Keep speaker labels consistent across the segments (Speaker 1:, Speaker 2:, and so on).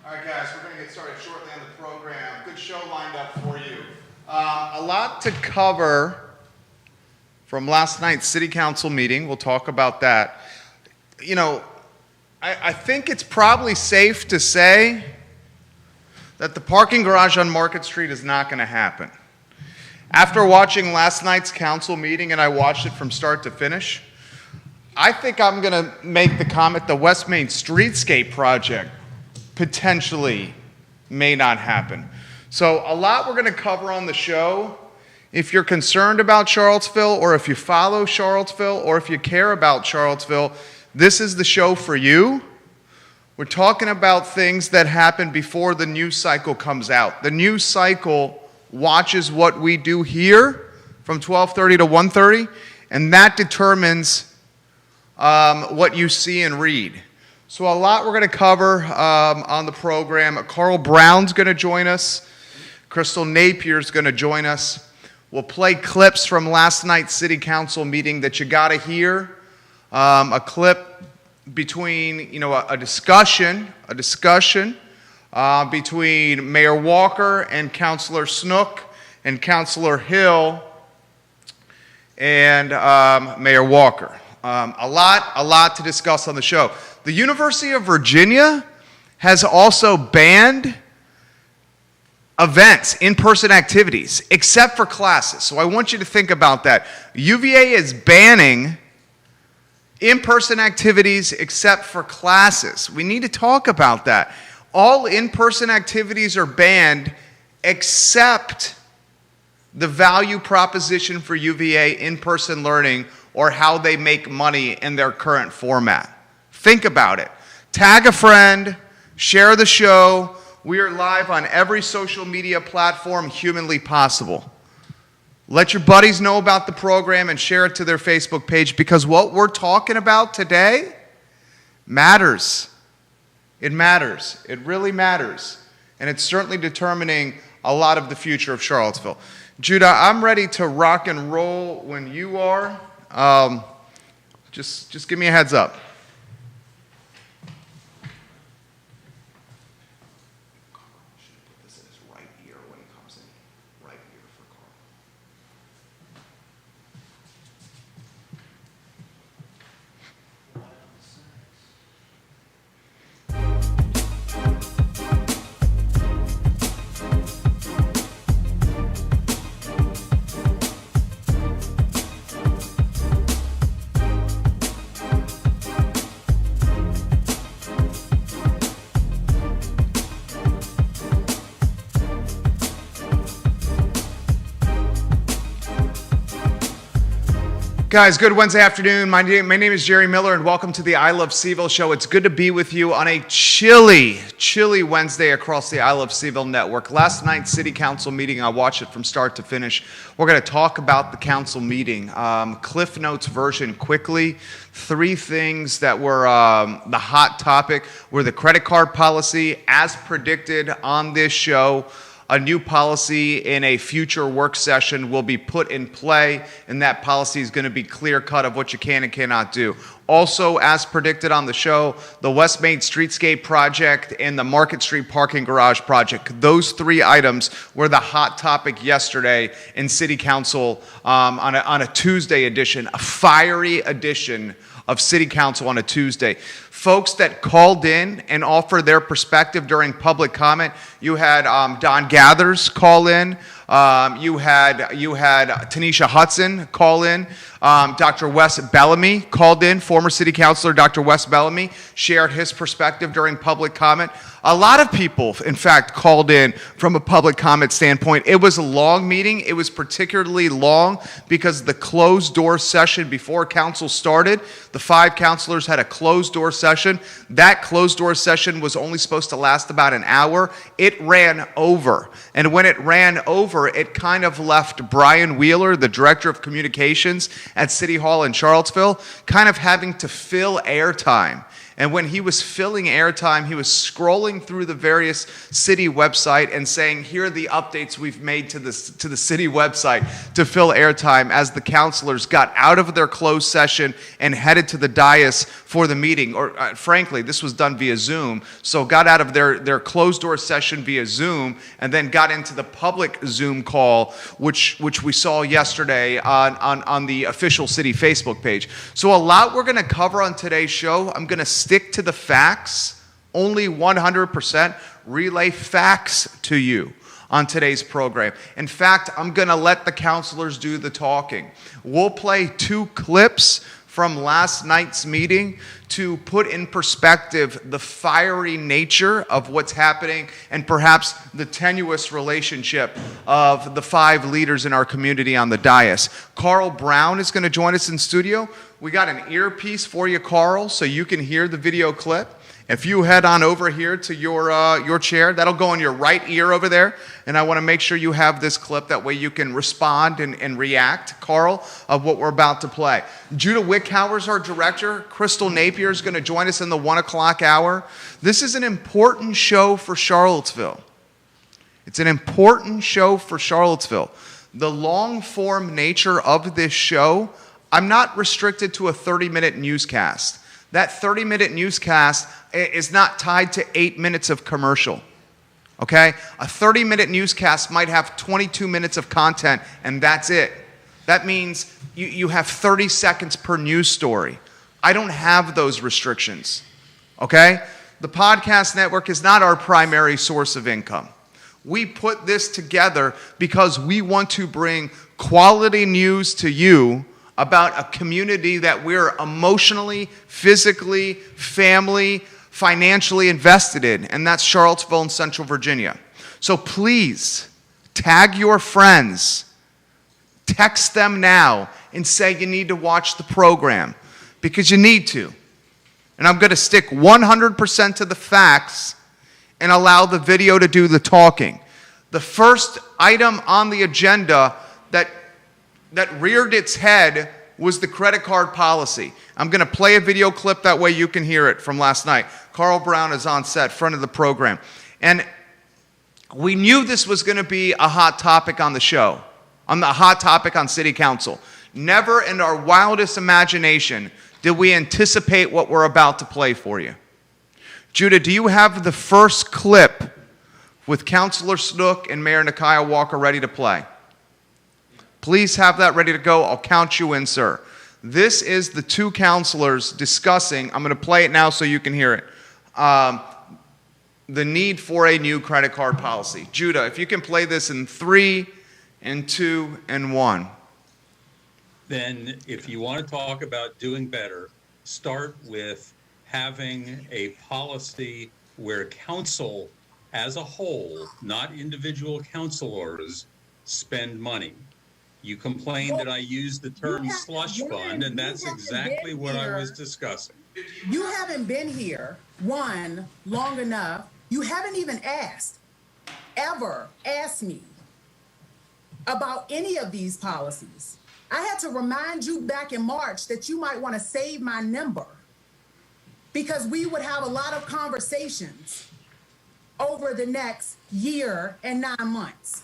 Speaker 1: All right, guys, we're going to get started shortly on the program. Good show lined up for you. A lot to cover from last night's city council meeting. We'll talk about that. You know, I think it's probably safe to say that the parking garage on Market Street is not going to happen. After watching last night's council meeting, and I watched it from start to finish, I think I'm going to make the comment the West Main Streetscape project potentially may not happen. So a lot we're going to cover on the show. If you're concerned about Charlottesville, or if you follow Charlottesville, or if you care about Charlottesville, this is the show for you. We're talking about things that happen before the news cycle comes out. The news cycle watches what we do here from 12:30 to 1:30, and that determines what you see and read. So a lot we're going to cover on the program. Carl Brown's going to join us. Crystal Napier's going to join us. We'll play clips from last night's city council meeting that you got to hear. A clip between, a discussion between Mayor Walker and Councilor Snook and Councilor Hill and Mayor Walker. A lot to discuss on the show. The University of Virginia has also banned events, in-person activities, except for classes. So I want you to think about that. UVA is banning in-person activities except for classes. We need to talk about that. All in-person activities are banned except the value proposition for UVA in-person learning, or how they make money in their current format. Think about it. Tag a friend, share the show. We are live on every social media platform humanly possible. Let your buddies know about the program and share it to their Facebook page, because what we're talking about today matters. It matters. It really matters. And it's certainly determining a lot of the future of Charlottesville. Judah, I'm ready to rock and roll when you are. Just give me a heads up. This is right here when it comes in. Right here for Carl. Guys, good Wednesday afternoon. My name is Jerry Miller, and welcome to the I Love Seville show. It's good to be with you on a chilly Wednesday across the I Love Seville network. Last night's city council meeting, I watched it from start to finish. We're going to talk about the council meeting. Cliff Notes version quickly. 3 things that were the hot topic were the credit card policy, as predicted on this show. A new policy in a future work session will be put in play, and that policy is going to be clear-cut of what you can and cannot do. Also, as predicted on the show, the West Main Streetscape project and the Market Street parking garage project. Those 3 items were the hot topic yesterday in City Council on a Tuesday edition, a fiery edition of City Council on a Tuesday. Folks that called in and offered their perspective during public comment. You had Don Gathers call in. You had Tanisha Hudson call in. Dr. Wes Bellamy called in. Former City Councilor Dr. Wes Bellamy shared his perspective during public comment. A lot of people, in fact, called in from a public comment standpoint. It was a long meeting. It was particularly long because the closed-door session before council started, the 5 councilors had a closed-door session. That closed-door session was only supposed to last about an hour. It ran over. And when it ran over, it kind of left Brian Wheeler, the Director of Communications at City Hall in Charlottesville, kind of having to fill airtime And when he was filling airtime, he was scrolling through the various city website and saying, here are the updates we've made to the city website to fill airtime as the councilors got out of their closed session and headed to the dais for the meeting. Or frankly, this was done via Zoom. So got out of their closed door session via Zoom and then got into the public Zoom call, which we saw yesterday on the official city Facebook page. So a lot we're going to cover on today's show. I'm going to stick to the facts, only 100% relay facts to you on today's program. In fact, I'm going to let the counselors do the talking. We'll play 2 clips from last night's meeting to put in perspective the fiery nature of what's happening and perhaps the tenuous relationship of the 5 leaders in our community on the dais. Carl Brown is going to join us in studio. We got an earpiece for you, Carl, so you can hear the video clip. If you head on over here to your chair, that'll go in your right ear over there, and I want to make sure you have this clip. That way you can respond and react, Carl, of what we're about to play. Judah Wickhauer's our director. Crystal Napier is going to join us in the 1 o'clock hour. This is an important show for Charlottesville. It's an important show for Charlottesville. The long-form nature of this show, I'm not restricted to a 30-minute newscast. That 30-minute newscast is not tied to 8 minutes of commercial, okay? A 30-minute newscast might have 22 minutes of content, and that's it. That means you have 30 seconds per news story. I don't have those restrictions, okay? The podcast network is not our primary source of income. We put this together because we want to bring quality news to you about a community that we're emotionally, physically, family, financially invested in, and that's Charlottesville and Central Virginia. So please, tag your friends, text them now, and say you need to watch the program, because you need to. And I'm going to stick 100% to the facts and allow the video to do the talking. The first item on the agenda that reared its head was the credit card policy. I'm going to play a video clip, that way you can hear it, from last night. Carl Brown is on set, front of the program. And we knew this was going to be a hot topic on the show, on the hot topic on City Council. Never in our wildest imagination did we anticipate what we're about to play for you. Judah, do you have the first clip with Councilor Snook and Mayor Nakiah Walker ready to play? Please have that ready to go. I'll count you in, sir. This is the 2 counselors discussing, I'm going to play it now so you can hear it, the need for a new credit card policy. Judah, if you can play this in 3, and 2, and 1.
Speaker 2: Then if you want to talk about doing better, start with having a policy where council as a whole, not individual councilors, spend money. You complained that I used the term slush fund, and that's exactly what I was discussing.
Speaker 3: You haven't been here, one, long enough. You haven't even ever asked me about any of these policies. I had to remind you back in March that you might want to save my number, because we would have a lot of conversations over the next year and 9 months.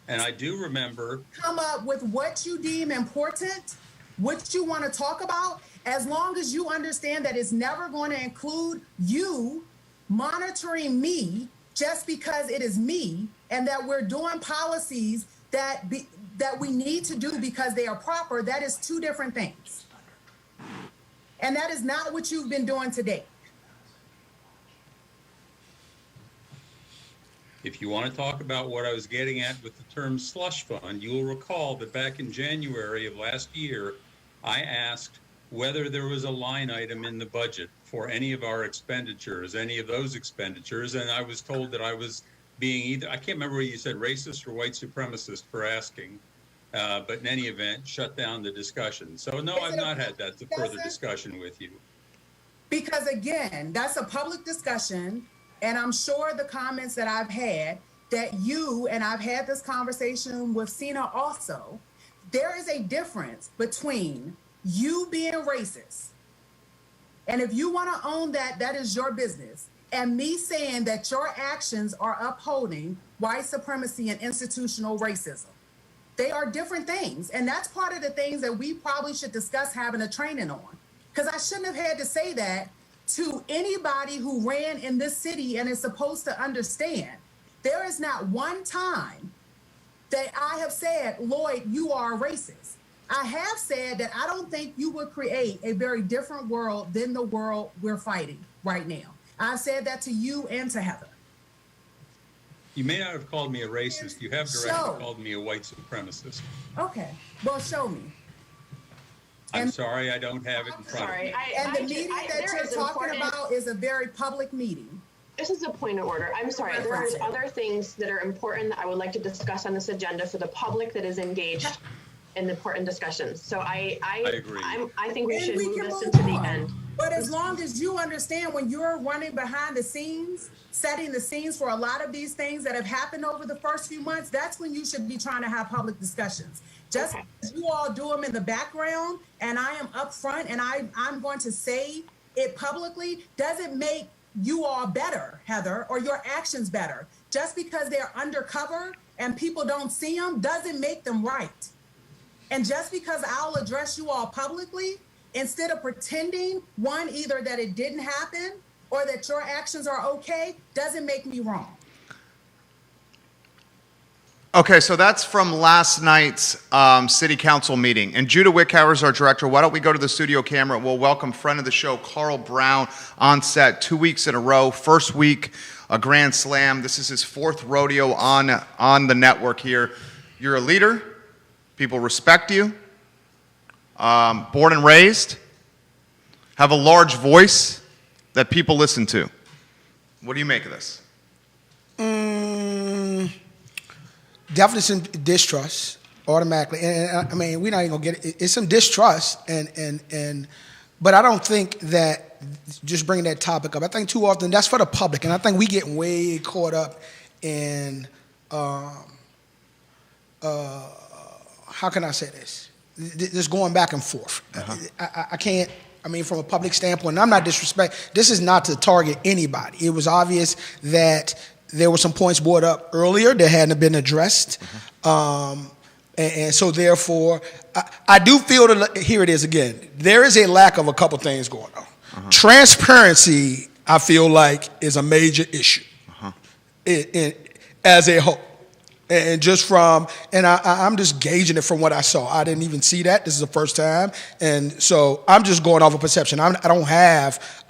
Speaker 2: And I do remember.
Speaker 3: Come up with what you deem important, what you want to talk about, as long as you understand that it's never going to include you monitoring me just because it is me, and that we're doing policies that we need to do because they are proper. That is 2 different things. And that is not what you've been doing today.
Speaker 2: If you want to talk about what I was getting at with the term slush fund, you will recall that back in January of last year, I asked whether there was a line item in the budget for any of our expenditures, any of those expenditures, and I was told that I was being either, I can't remember whether you said racist or white supremacist for asking, but in any event, shut down the discussion. So no, I've not had that further discussion with you.
Speaker 3: Because again, that's a public discussion. And I'm sure the comments that I've had, that you, and I've had this conversation with Sina also, there is a difference between you being racist And if you want to own that, that is your business. And me saying that your actions are upholding white supremacy and institutional racism. They are different things. And that's part of the things that we probably should discuss having a training on. Because I shouldn't have had to say that to anybody who ran in this city and is supposed to understand. There is not one time that I have said, Lloyd, you are a racist. I have said that I don't think you would create a very different world than the world we're fighting right now. I've said that to you and to Heather.
Speaker 2: You may not have called me a racist. You have directly called me a white supremacist.
Speaker 3: Okay, well, show me.
Speaker 2: I'm sorry, I don't have it in front of me.
Speaker 3: And the meeting that you're talking about is a very public meeting.
Speaker 4: This is a point of order. I'm sorry. There's other things that are important that I would like to discuss on this agenda for the public that is engaged in the important discussions. So I
Speaker 2: agree.
Speaker 4: I think we should move this into the end.
Speaker 3: But as long as you understand, when you're running behind the scenes, setting the scenes for a lot of these things that have happened over the first few months, that's when you should be trying to have public discussions. Just as you all do them in the background, and I am up front, and I'm going to say it publicly, doesn't make you all better, Heather, or your actions better. Just because they're undercover and people don't see them doesn't make them right. And just because I'll address you all publicly, instead of pretending, one, either that it didn't happen or that your actions are okay, doesn't make me wrong.
Speaker 1: Okay, so that's from last night's city council meeting. And Judah Wickhauer is our director. Why don't we go to the studio camera? We'll welcome friend of the show, Carl Brown, on set 2 weeks in a row. First week, a grand slam. This is his fourth rodeo on the network here. You're a leader. People respect you. Born and raised. Have a large voice that people listen to. What do you make of this?
Speaker 5: Definitely some distrust automatically, and I mean we're not even gonna get it. It's some distrust, but I don't think that just bringing that topic up. I think too often that's for the public, and I think we get way caught up in how can I say this? Just going back and forth. I can't. I mean, from a public standpoint, and I'm not disrespect. This is not to target anybody. It was obvious that there were some points brought up earlier that hadn't been addressed. And so therefore, I do feel that, here it is again, there is a lack of a couple things going on. Transparency, I feel like, is a major issue as a whole. And just from, and I'm just gauging it from what I saw. I didn't even see that. This is the first time. And so I'm just going off of perception. I don't have,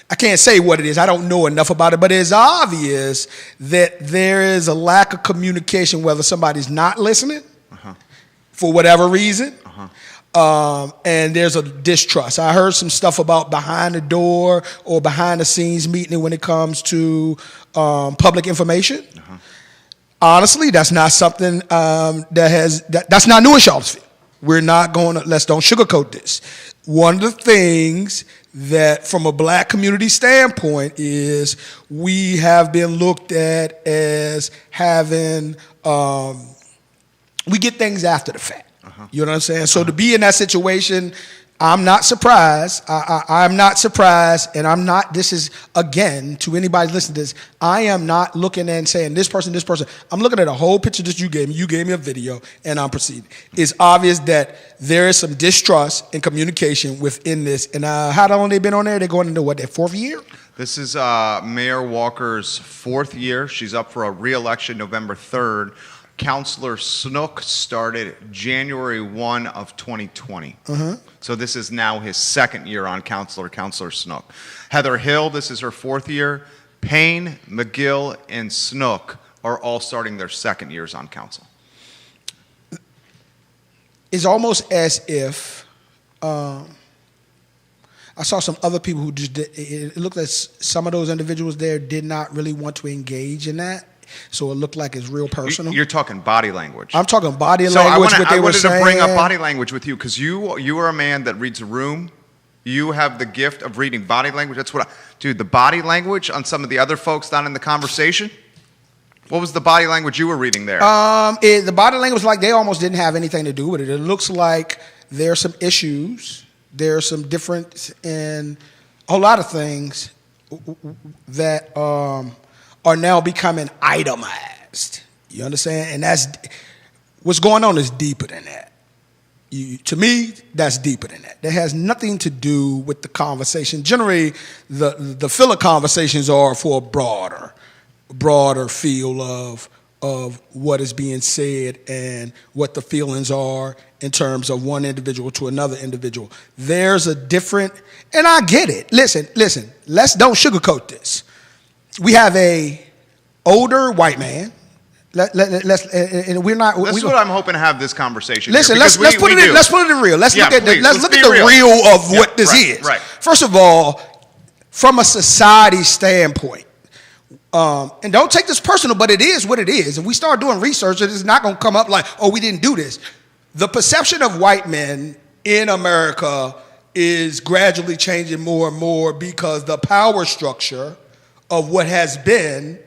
Speaker 5: I can't say what it is. I don't know enough about it, but it's obvious that there is a lack of communication, whether somebody's not listening for whatever reason, and there's a distrust. I heard some stuff about behind the door or behind the scenes meeting when it comes to public information. Honestly, that's not something that's not new in Charlottesville. We're not going to, don't sugarcoat this. One of the things that from a black community standpoint is we have been looked at as having, we get things after the fact. You know what I'm saying? So to be in that situation, I'm not surprised. I'm not surprised, and I'm not, this is, again, to anybody listening to this, I am not looking and saying this person. I'm looking at a whole picture that you gave me. You gave me a video, and I'm proceeding. It's obvious that there is some distrust and communication within this. And how long they been on there? They're going into, what, their fourth year?
Speaker 1: This is Mayor Walker's fourth year. She's up for a re-election November 3rd. Councilor Snook started January 1 of 2020. So this is now his second year on Councilor Snook. Heather Hill, this is her fourth year. Payne, McGill, and Snook are all starting their second years on council.
Speaker 5: It's almost as if I saw some other people who just did, it looked like some of those individuals there did not really want to engage in that. So it looked like it's real personal.
Speaker 1: You're talking body language.
Speaker 5: I'm talking body language.
Speaker 1: I wanted to bring up body language with you because you are a man that reads a room. You have the gift of reading body language. That's what dude, the body language on some of the other folks down in the conversation. What was the body language you were reading there? The body language, like they almost didn't have anything to do with it. It looks like there are some issues
Speaker 5: there's some difference in a lot of things that are now becoming itemized. You understand? And that's what's going on is deeper than that. To me, that's deeper than that. That has nothing to do with the conversation. Generally, the filler conversations are for a broader feel of what is being said and what the feelings are in terms of one individual to another individual. There's a different, and I get it. Listen, let's don't sugarcoat this. We have a older white man. And we're not.
Speaker 1: That's what I'm hoping to have this conversation.
Speaker 5: Listen,
Speaker 1: here,
Speaker 5: let's put it in. Let's put it in real. Let's look at the real of what this is.
Speaker 1: Right.
Speaker 5: First of all, from a society standpoint, and don't take this personal, but it is what it is. If we start doing research, it's not going to come up like, oh, we didn't do this. The perception of white men in America is gradually changing more and more because the power structure of what has been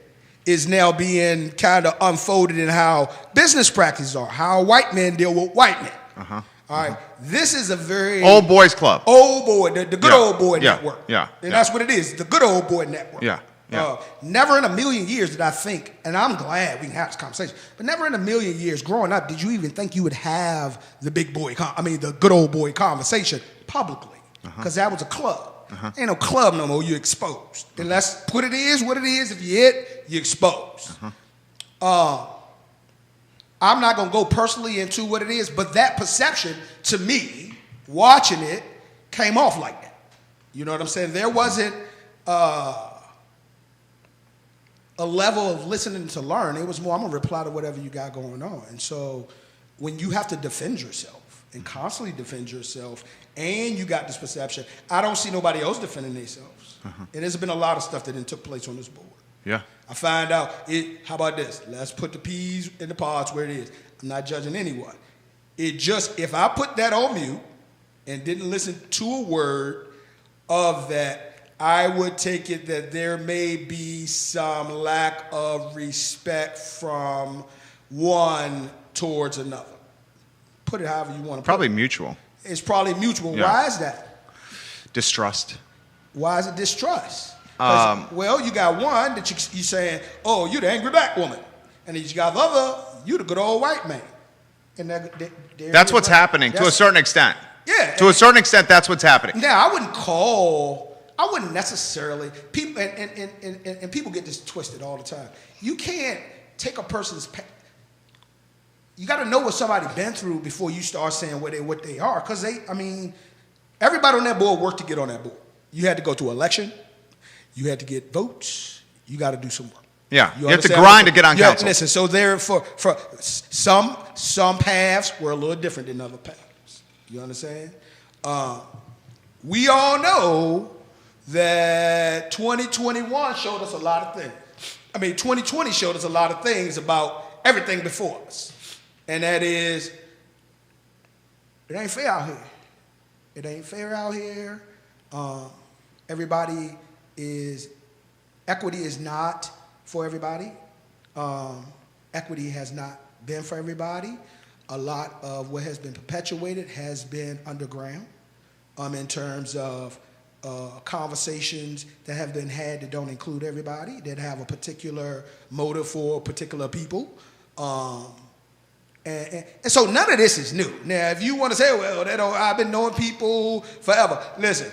Speaker 5: is now being kind of unfolded in how business practices are, how white men deal with white men. All right, this is a very
Speaker 1: old boys club,
Speaker 5: the good old boy network.
Speaker 1: And
Speaker 5: that's what it is, the good old boy network. Never in a million years did I think, and I'm glad we can have this conversation, but never in a million years growing up did you even think you would have the the good old boy conversation publicly, because that was a club. Ain't no club no more. You exposed. And let's put it is what it is. If you hit, you exposed. I'm not gonna go personally into what it is, but that perception to me, watching it, came off like that. You know what I'm saying? There wasn't a level of listening to learn. It was more, I'm gonna reply to whatever you got going on. And so when you have to defend yourself and constantly defend yourself, and you got this perception, I don't see nobody else defending themselves. And there's been a lot of stuff that took place on this board. I find out, how about this? Let's put the peas in the pods where it is. I'm not judging anyone. If I put that on mute and didn't listen to a word of that, I would take it that there may be some lack of respect from one towards another. Put it however you want to put it.
Speaker 1: Probably mutual.
Speaker 5: It's probably mutual. Why is that?
Speaker 1: Distrust.
Speaker 5: Why is it distrust? Well, you got one that you saying, oh, you the angry black woman. And then you got the other, you the good old white man. And
Speaker 1: that's what's happening to a certain extent.
Speaker 5: Yeah.
Speaker 1: To a certain extent, that's what's happening.
Speaker 5: Now, I wouldn't necessarily, people, and people get this twisted all the time. You can't take a person's you got to know what somebody been through before you start saying what they are. Because everybody on that board worked to get on that board. You had to go to an election. You had to get votes. You got to do some work.
Speaker 1: Yeah, you have to grind to get on council.
Speaker 5: Listen, so there for some paths were a little different than other paths. You understand? We all know that 2021 showed us a lot of things. 2020 showed us a lot of things about everything before us. And that is, it ain't fair out here. It ain't fair out here. Equity is not for everybody. Equity has not been for everybody. A lot of what has been perpetuated has been underground in terms of conversations that have been had that don't include everybody, that have a particular motive for particular people. And so none of this is new. Now, if you want to say, well, I've been knowing people forever. Listen,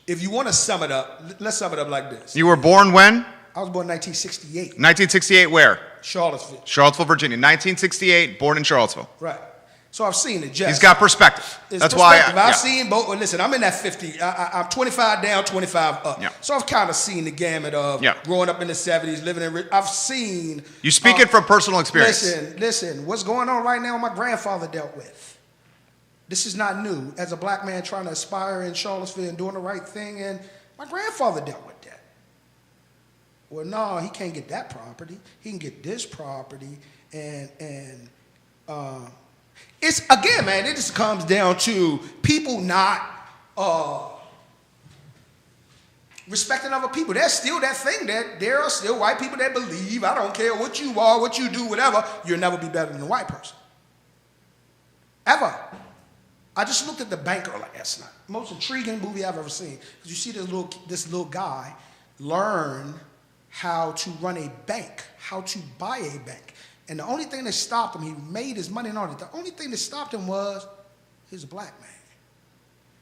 Speaker 5: if you want to sum it up, let's sum it up like this.
Speaker 1: You were born when?
Speaker 5: I was born in 1968.
Speaker 1: 1968 where?
Speaker 5: Charlottesville.
Speaker 1: Charlottesville, Virginia. 1968, born in Charlottesville.
Speaker 5: Right. So I've seen it, Jeff.
Speaker 1: He's got perspective. That's
Speaker 5: perspective. I've seen both. Listen, I'm in that 50. I'm 25 down, 25 up.
Speaker 1: Yeah.
Speaker 5: So I've kind of seen the gamut of growing up in the 70s, living in. I've seen.
Speaker 1: You speak it from personal experience.
Speaker 5: Listen. What's going on right now? My grandfather dealt with. This is not new. As a black man trying to aspire in Charlottesville and doing the right thing, and my grandfather dealt with that. Well, no, he can't get that property. He can get this property, and it's, again, man, it just comes down to people not respecting other people. There's still that thing that there are still white people that believe, I don't care what you are, what you do, whatever, you'll never be better than a white person. Ever. I just looked at The Banker last night. Most intriguing movie I've ever seen. Because you see this little guy learn how to run a bank, how to buy a bank. And the only thing that stopped him, he made his money and all that. The only thing that stopped him was he was a black man.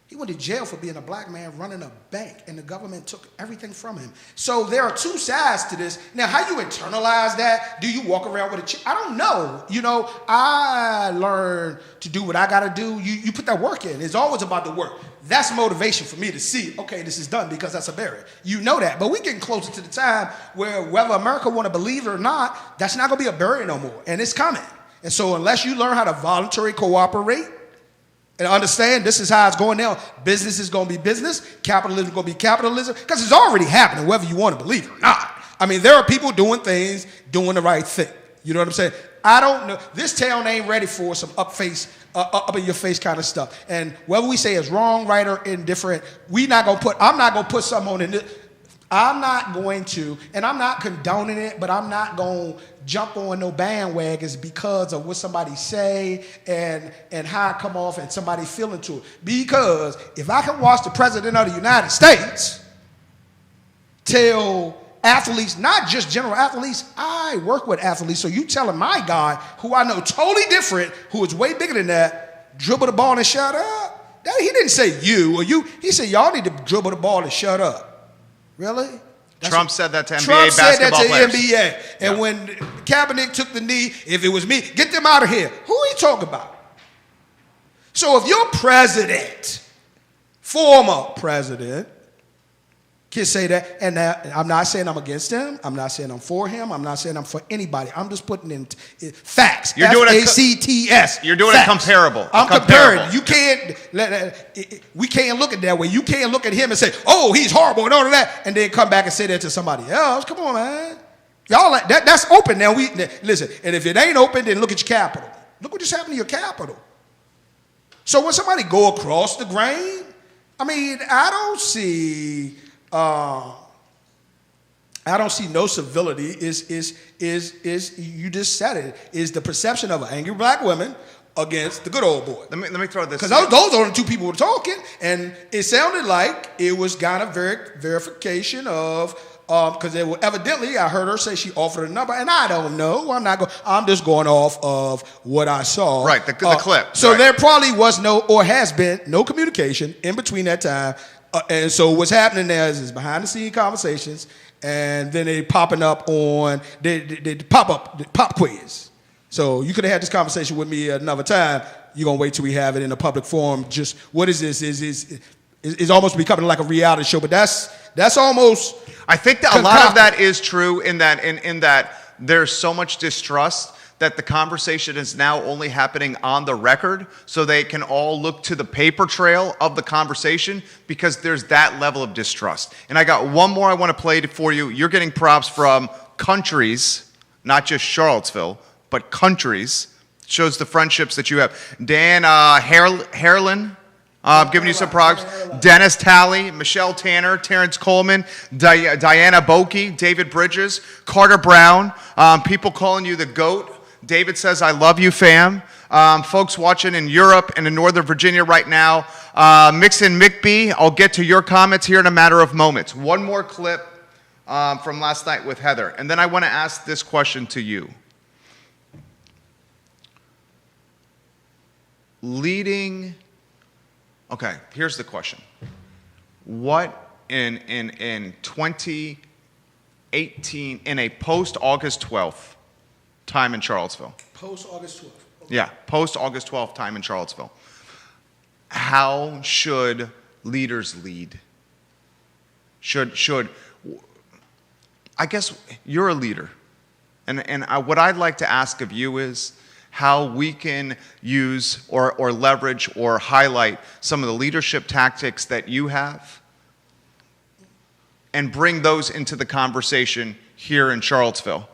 Speaker 5: He went to jail for being a black man running a bank, and the government took everything from him. So there are two sides to this. Now, how you internalize that? Do you walk around with a chip? I don't know. You know, I learned to do what I got to do. You put that work in. It's always about the work. That's motivation for me to see, okay, this is done because that's a barrier. You know that. But we're getting closer to the time where whether America want to believe it or not, that's not going to be a barrier no more. And it's coming. And so unless you learn how to voluntarily cooperate, and understand this is how it's going now. Business is going to be business. Capitalism is going to be capitalism. Because it's already happening, whether you want to believe it or not. I mean, there are people doing things, doing the right thing. You know what I'm saying? I don't know. This town ain't ready for some up in your face kind of stuff. And whether we say it's wrong, right, or indifferent, I'm not going to put something on it. I'm not going to, and I'm not condoning it, but I'm not going to jump on no bandwagons because of what somebody say and how I come off and somebody feeling to it. Because if I can watch the president of the United States tell athletes, not just general athletes, I work with athletes, so you telling my guy, who I know totally different, who is way bigger than that, dribble the ball and shut up. He didn't say you or you. He said y'all need to dribble the ball and shut up. Really?
Speaker 1: Trump said that to NBA
Speaker 5: Trump
Speaker 1: basketball
Speaker 5: said that to
Speaker 1: players.
Speaker 5: NBA. And when Kaepernick took the knee, if it was me, get them out of here. Who are you talking about? So if your president, former president, can say that, and I'm not saying I'm against him, I'm not saying I'm for him, I'm not saying I'm for anybody. I'm just putting in facts.
Speaker 1: You're doing
Speaker 5: F-A-C-T-S.
Speaker 1: You're doing
Speaker 5: facts.
Speaker 1: a comparable.
Speaker 5: I'm comparing. You can't, we can't look at it that way. You can't look at him and say, oh, he's horrible and all of that, and then come back and say that to somebody else. Come on, man. Y'all like that's open now. Listen, and if it ain't open, then look at your capital. Look what just happened to your capital. So when somebody go across the grain, I mean, I don't see no civility. Is you just said it, is the perception of an angry black woman against the good old boy.
Speaker 1: Let me throw this.
Speaker 5: Because those are the two people who were talking, and it sounded like it was kind of verification of because evidently I heard her say she offered a number, and I don't know. I'm just going off of what I saw.
Speaker 1: Right, the clip.
Speaker 5: So
Speaker 1: right.
Speaker 5: There probably was no, or has been no communication in between that time. And so what's happening there is behind the scene conversations, and then they popping up on they pop quiz. So you could have had this conversation with me another time. You're gonna wait till we have it in a public forum. Just what is this? Is almost becoming like a reality show, but that's almost.
Speaker 1: I think that a lot of that is true in that there's so much distrust that the conversation is now only happening on the record, so they can all look to the paper trail of the conversation because there's that level of distrust. And I got one more I want to play for you. You're getting props from countries, not just Charlottesville, but countries. Shows the friendships that you have. Dan Harlan, giving you some props. Dennis Talley, Michelle Tanner, Terrence Coleman, Diana Boki, David Bridges, Carter Brown, people calling you the GOAT. David says, I love you, fam. Folks watching in Europe and in Northern Virginia right now. Mixon McBee, I'll get to your comments here in a matter of moments. One more clip from last night with Heather. And then I want to ask this question to you. Okay, here's the question. What in 2018, in a post-August 12th time in Charlottesville?
Speaker 5: Post-August 12th. Okay.
Speaker 1: Yeah, post-August 12th time in Charlottesville. How should leaders lead? I guess you're a leader. And what I'd like to ask of you is how we can use or leverage or highlight some of the leadership tactics that you have and bring those into the conversation here in Charlottesville.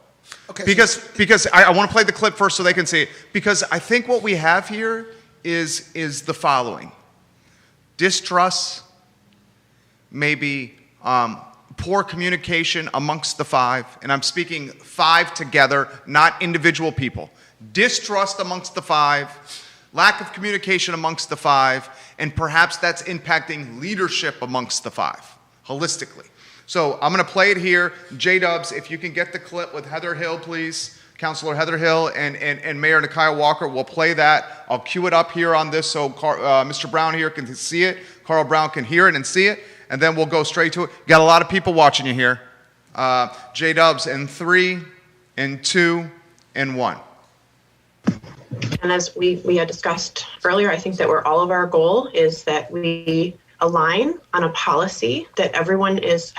Speaker 1: Okay, because I want to play the clip first so they can see it. Because I think what we have here is the following. Distrust, maybe poor communication amongst the five, and I'm speaking five together, not individual people. Distrust amongst the five, lack of communication amongst the five, and perhaps that's impacting leadership amongst the five, holistically. So I'm going to play it here. J-Dubs, if you can get the clip with Heather Hill, please. Councilor Heather Hill and Mayor Nakiah Walker will play that. I'll cue it up here on this so Mr. Brown here can see it. Carl Brown can hear it and see it. And then we'll go straight to it. Got a lot of people watching you here. J-Dubs in 3, in 2, in 1.
Speaker 4: And as we had discussed earlier, I think that all of our goal is that we align on a policy that everyone is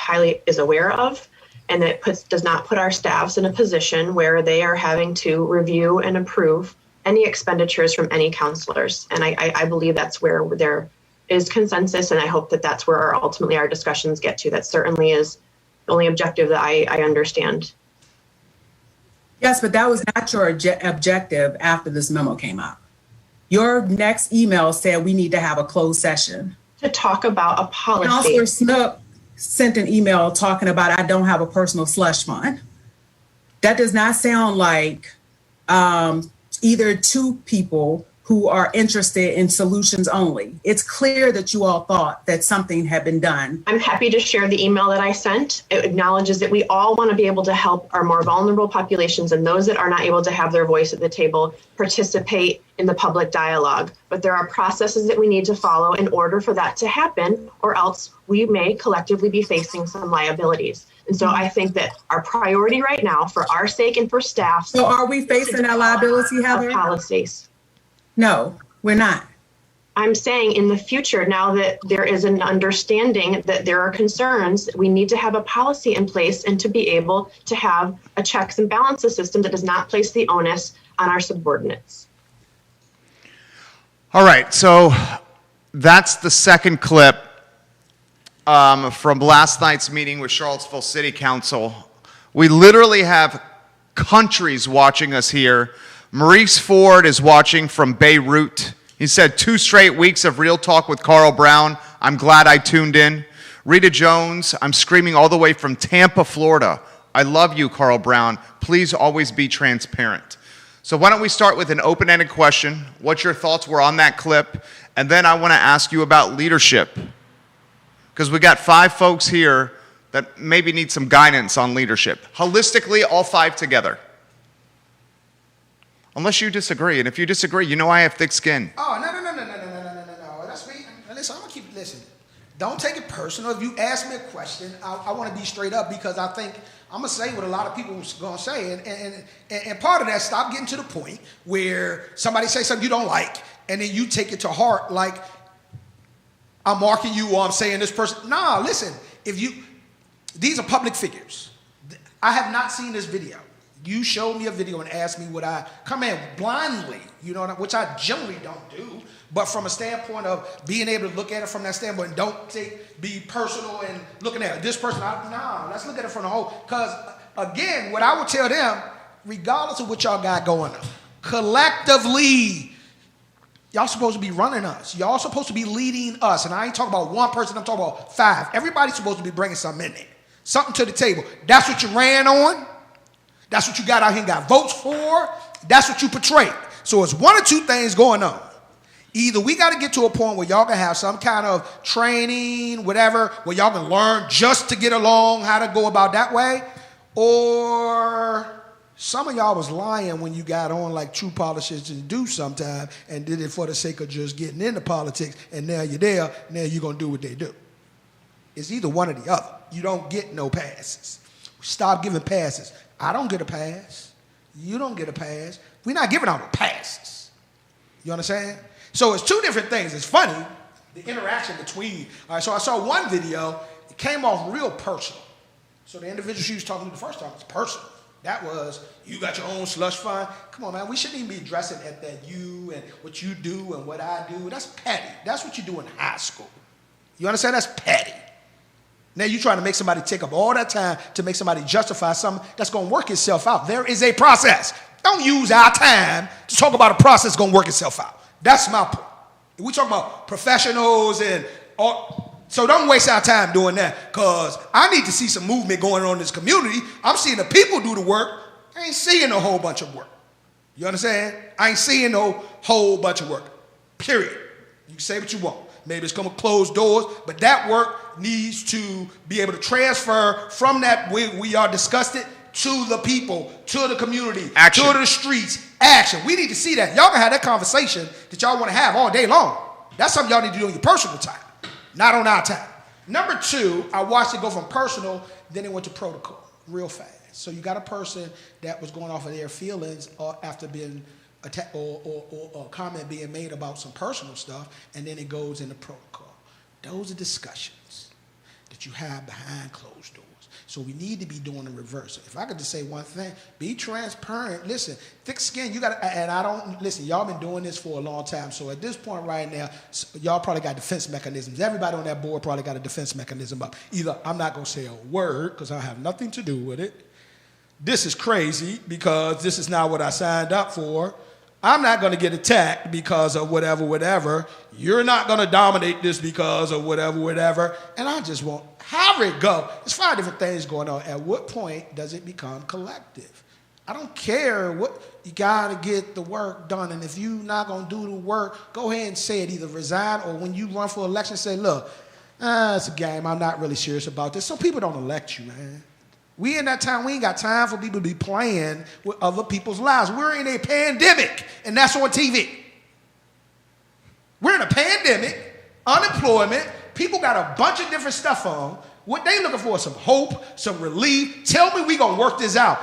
Speaker 4: aware of, and that does not put our staffs in a position where they are having to review and approve any expenditures from any counselors. And I believe that's where there is consensus, and I hope that that's where ultimately our discussions get to. That certainly is the only objective that I understand.
Speaker 3: Yes, but that was not your objective after this memo came out. Your next email said we need to have a closed session.
Speaker 4: To talk about a policy.
Speaker 3: Councilor Snook sent an email talking about I don't have a personal slush fund. That does not sound like either two people who are interested in solutions only. It's clear that you all thought that something had been done.
Speaker 4: I'm happy to share the email that I sent. It acknowledges that we all want to be able to help our more vulnerable populations and those that are not able to have their voice at the table participate in the public dialogue. But there are processes that we need to follow in order for that to happen, or else we may collectively be facing some liabilities. And so I think that our priority right now, for our sake and for staff.
Speaker 3: So are we facing that liability, Heather?
Speaker 4: Policies.
Speaker 3: No, we're not.
Speaker 4: I'm saying in the future, now that there is an understanding that there are concerns, we need to have a policy in place and to be able to have a checks and balances system that does not place the onus on our subordinates.
Speaker 1: All right, so that's the second clip from last night's meeting with Charlottesville City Council. We literally have countries watching us here. Maurice Ford is watching from Beirut. He said 2 straight weeks of Real Talk with Carl Brown. I'm glad I tuned in. Rita Jones, I'm screaming all the way from Tampa, Florida. I love you, Carl Brown. Please always be transparent. So why don't we start with an open-ended question, what your thoughts were on that clip, and then I want to ask you about leadership. Because we got 5 folks here that maybe need some guidance on leadership. Holistically, all 5 together. Unless you disagree, and if you disagree, you know I have thick skin.
Speaker 5: Oh, no. That's me. Listen, I'm going to keep listening. Don't take it personal. If you ask me a question, I want to be straight up because I think I'm going to say what a lot of people are going to say. And part of that, stop getting to the point where somebody says something you don't like, and then you take it to heart like I'm marking you or I'm saying this person. Nah, listen, these are public figures. I have not seen this video. You showed me a video and asked me would I come in blindly, which I generally don't do, but from a standpoint of being able to look at it from that standpoint, don't be personal and looking at it. This person, let's look at it from the whole. Because again, what I would tell them, regardless of what y'all got going on, collectively, y'all supposed to be running us. Y'all supposed to be leading us. And I ain't talking about one person, I'm talking about 5. Everybody's supposed to be bringing something in there, something to the table. That's what you ran on. That's what you got out here and got votes for. That's what you portrayed. So it's one or two things going on. Either we got to get to a point where y'all can have some kind of training, whatever, where y'all can learn just to get along how to go about that way, or some of y'all was lying when you got on like true politicians do sometime and did it for the sake of just getting into politics, and now you're there, now you're going to do what they do. It's either one or the other. You don't get no passes. Stop giving passes. I don't get a pass. You don't get a pass. We're not giving out passes. You understand? So it's 2 different things. It's funny, the interaction between. All right, so I saw one video. It came off real personal. So the individual she was talking to the first time was personal. That was, you got your own slush fund. Come on, man. We shouldn't even be addressing at that you and what you do and what I do. That's petty. That's what you do in high school. You understand? That's petty. Now you're trying to make somebody take up all that time to make somebody justify something that's going to work itself out. There is a process. Don't use our time to talk about a process that's going to work itself out. That's my point. We talk about professionals and all, so don't waste our time doing that, because I need to see some movement going on in this community. I'm seeing the people do the work. I ain't seeing a whole bunch of work. You understand? I ain't seeing no whole bunch of work. Period. You can say what you want. Maybe it's going to close doors, but that work needs to be able to transfer from that we are disgusted to the people, to the community,
Speaker 1: Action.
Speaker 5: to the streets. Action. We need to see that. Y'all can have that conversation that y'all want to have all day long. That's something y'all need to do in your personal time, not on our time. Number two, I watched it go from personal, then it went to protocol real fast. So you got a person that was going off of their feelings after being attacked or a comment being made about some personal stuff, and then it goes into protocol. Those are discussions that you have behind closed doors. So we need to be doing the reverse. If I could just say one thing, be transparent. Listen, thick skin, you got to, and I don't, listen, y'all been doing this for a long time. So at this point right now, y'all probably got defense mechanisms. Everybody on that board probably got a defense mechanism up. Either I'm not going to say a word because I have nothing to do with it. This is crazy because this is not what I signed up for. I'm not going to get attacked because of whatever. You're not going to dominate this because of whatever. And I just won't have it go. There's 5 different things going on. At what point does it become collective? I don't care what, you got to get the work done. And if you're not going to do the work, go ahead and say it. Either resign or when you run for election, say, look, it's a game. I'm not really serious about this. Some people don't elect you, man. We in that time, we ain't got time for people to be playing with other people's lives. We're in a pandemic, and that's on TV. We're in a pandemic, unemployment, people got a bunch of different stuff on. What they looking for is some hope, some relief. Tell me we gonna work this out.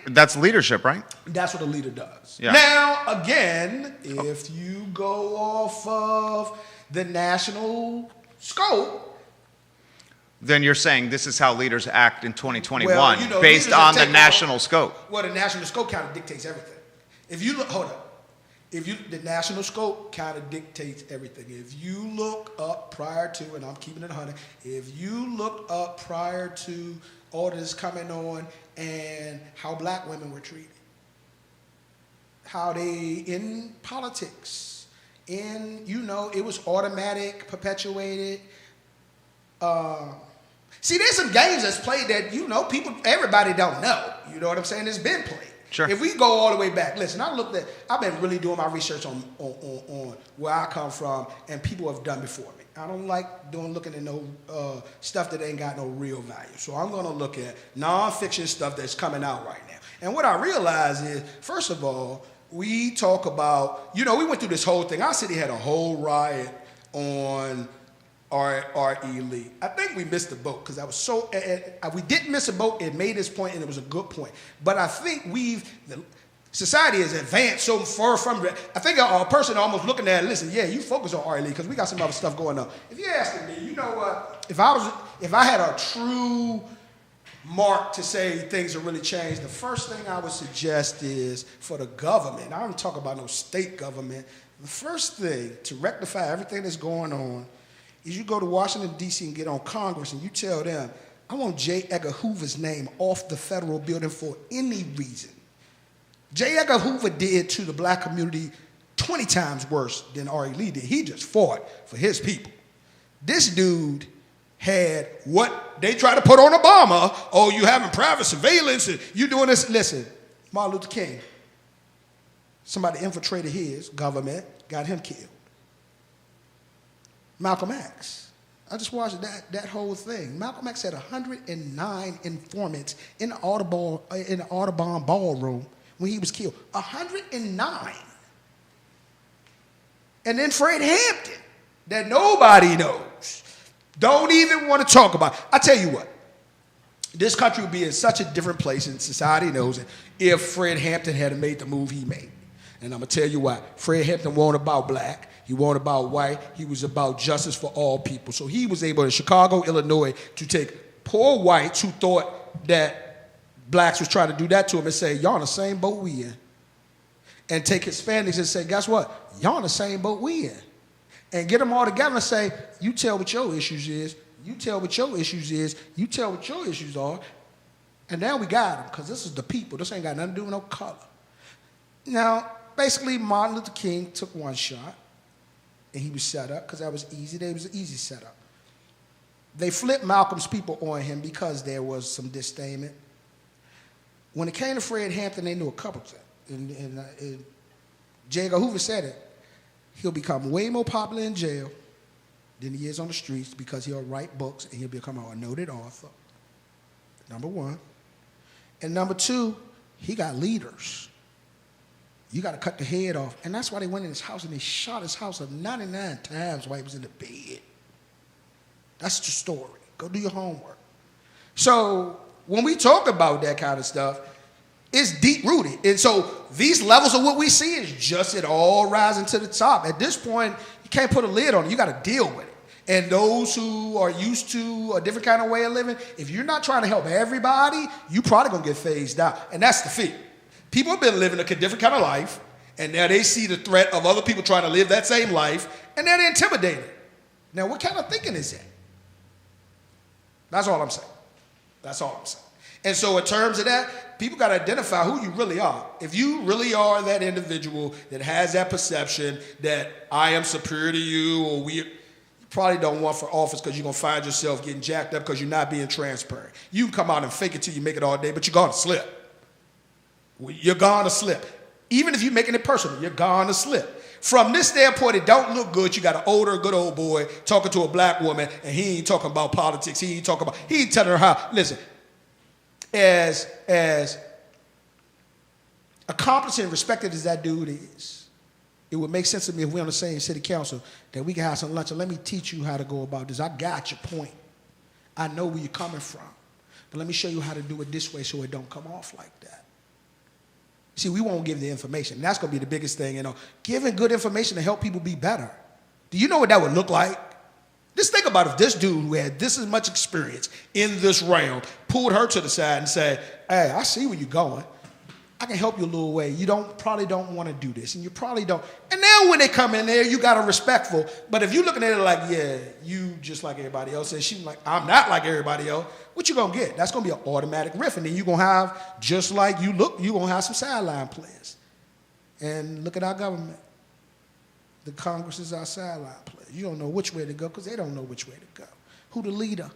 Speaker 1: That's leadership, right?
Speaker 5: That's what a leader does.
Speaker 1: Yeah.
Speaker 5: Now, again, if you go off of the national scope,
Speaker 1: then you're saying this is how leaders act in 2021
Speaker 5: well, you know,
Speaker 1: based on the national scope.
Speaker 5: Well, the national scope kind of dictates everything. If you look, hold up. The national scope kind of dictates everything. If you look up prior to, and I'm keeping it 100, if you look up prior to all this coming on and how black women were treated, how they, in politics, it was automatic, perpetuated. See, there's some games that's played that, everybody don't know. You know what I'm saying? It's been played.
Speaker 1: Sure.
Speaker 5: If we go all the way back, listen, I've been really doing my research on where I come from and people have done before me. I don't like looking at no stuff that ain't got no real value. So I'm going to look at nonfiction stuff that's coming out right now. And what I realize is, first of all, we talk about, we went through this whole thing. Our city had a whole riot on R.E. Lee. I think we missed the boat because I was so. We didn't miss a boat. It made its point, and it was a good point. But I think society has advanced so far from it. I think a person almost looking at it, listen, yeah, you focus on R.E. Lee because we got some other stuff going on. If you're asking me, you know what? If I had a true mark to say things have really changed, the first thing I would suggest is for the government. I don't talk about no state government. The first thing to rectify everything that's going on is you go to Washington, D.C. and get on Congress and you tell them, I want J. Edgar Hoover's name off the federal building for any reason. J. Edgar Hoover did to the black community 20 times worse than R.E. Lee did. He just fought for his people. This dude had what they try to put on Obama. Oh, you having private surveillance and you doing this. Listen, Martin Luther King, somebody infiltrated his government, got him killed. Malcolm X. I just watched that whole thing. Malcolm X had 109 informants in the Audubon ballroom when he was killed. 109. And then Fred Hampton, that nobody knows, don't even want to talk about. I tell you what, this country would be in such a different place, and society knows it, if Fred Hampton had made the move he made. And I'm going to tell you why. Fred Hampton wasn't about black. He wasn't about white. He was about justice for all people. So he was able in Chicago, Illinois, to take poor whites who thought that blacks was trying to do that to him and say, y'all in the same boat we in. And take Hispanics and say, guess what? Y'all in the same boat we in. And get them all together and say, you tell what your issues is. You tell what your issues is. You tell what your issues are. And now we got them because this is the people. This ain't got nothing to do with no color. Now, basically, Martin Luther King took one shot. And he was set up because that was easy. It was an easy setup. They flipped Malcolm's people on him because there was some disdainment. When it came to Fred Hampton, they knew a couple things. and J. Edgar Hoover said it, he'll become way more popular in jail than he is on the streets because he'll write books and he'll become a noted author, number one. And number two, he got leaders. You got to cut the head off. And that's why they went in his house and they shot his house up 99 times while he was in the bed. That's the story. Go do your homework. So when we talk about that kind of stuff, it's deep-rooted. And so these levels of what we see is just it all rising to the top. At this point, you can't put a lid on it. You got to deal with it. And those who are used to a different kind of way of living, if you're not trying to help everybody, you're probably going to get phased out. And that's the fear. People have been living a different kind of life, and now they see the threat of other people trying to live that same life, and now they're intimidated. Now, what kind of thinking is that? That's all I'm saying. That's all I'm saying. And so in terms of that, people got to identify who you really are. If you really are that individual that has that perception that I am superior to you, or you probably don't want for office because you're going to find yourself getting jacked up because you're not being transparent. You can come out and fake it till you make it all day, but you're going to slip. You're going to slip. Even if you're making it personal, you're going to slip. From this standpoint, it don't look good. You got an older, good old boy talking to a black woman, and he ain't talking about politics. He ain't telling her how. Listen, as accomplished and respected as that dude is, it would make sense to me if we're on the same city council that we can have some lunch and let me teach you how to go about this. I got your point. I know where you're coming from, but let me show you how to do it this way so it don't come off like that. See, we won't give the information. That's going to be the biggest thing, giving good information to help people be better. Do you know what that would look like? Just think about if this dude who had this much experience in this realm pulled her to the side and said, hey, I see where you're going. I can help you a little way. You probably don't want to do this, and you probably don't. And now when they come in there, you got a respectful. But if you're looking at it like, yeah, you just like everybody else, and she's like, I'm not like everybody else, what you going to get? That's going to be an automatic riff, and then you're going to have, just like you look, you're going to have some sideline players. And look at our government. The Congress is our sideline players. You don't know which way to go because they don't know which way to go. Who the leader?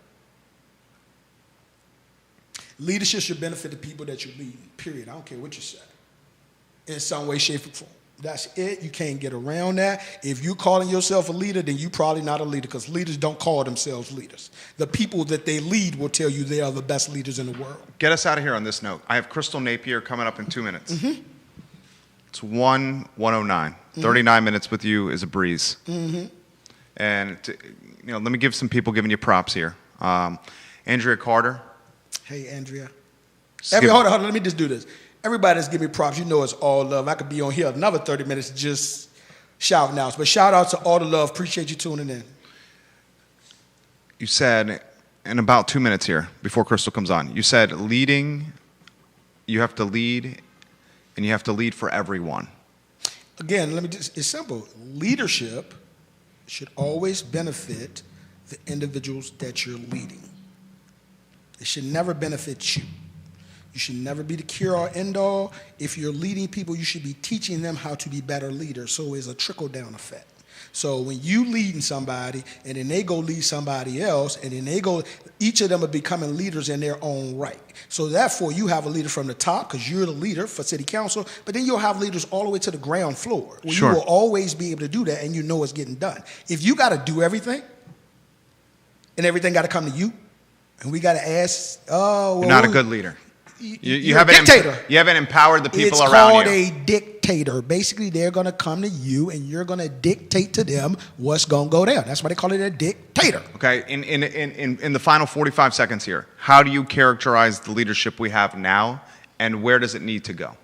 Speaker 5: Leadership should benefit the people that you're leading, period. I don't care what you say. In some way, shape, or form. That's it. You can't get around that. If you're calling yourself a leader, then you're probably not a leader because leaders don't call themselves leaders. The people that they lead will tell you they are the best leaders in the world.
Speaker 1: Get us out of here on this note. I have Crystal Napier coming up in 2 minutes. Mm-hmm. It's 1:09. 39 minutes with you is a breeze. Mm-hmm. And let me give some people giving you props here. Andrea Carter.
Speaker 5: Hey, Andrea. Hold on, let me just do this. Everybody that's giving me props, you know it's all love. I could be on here another 30 minutes just shouting out. But shout out to all the love. Appreciate you tuning in.
Speaker 1: You said, in about 2 minutes here, before Crystal comes on, you said leading, you have to lead, and you have to lead for everyone.
Speaker 5: Again, it's simple. Leadership should always benefit the individuals that you're leading. It should never benefit you. You should never be the cure-all, end-all. If you're leading people, you should be teaching them how to be better leaders. So it's a trickle-down effect. So when you leading somebody, and then they go lead somebody else, and then each of them are becoming leaders in their own right. So therefore, you have a leader from the top, because you're the leader for city council, but then you'll have leaders all the way to the ground floor. Where
Speaker 1: sure.
Speaker 5: You will always be able to do that, and you know it's getting done. If you got to do everything, and everything got to come to you, and we got to ask,
Speaker 1: you're not a good leader.
Speaker 5: You're a dictator.
Speaker 1: You haven't empowered the people around you.
Speaker 5: It's called a dictator. Basically, they're going to come to you, and you're going to dictate to them what's going to go down. That's why they call it a dictator.
Speaker 1: Okay, in the final 45 seconds here, how do you characterize the leadership we have now, and where does it need to go?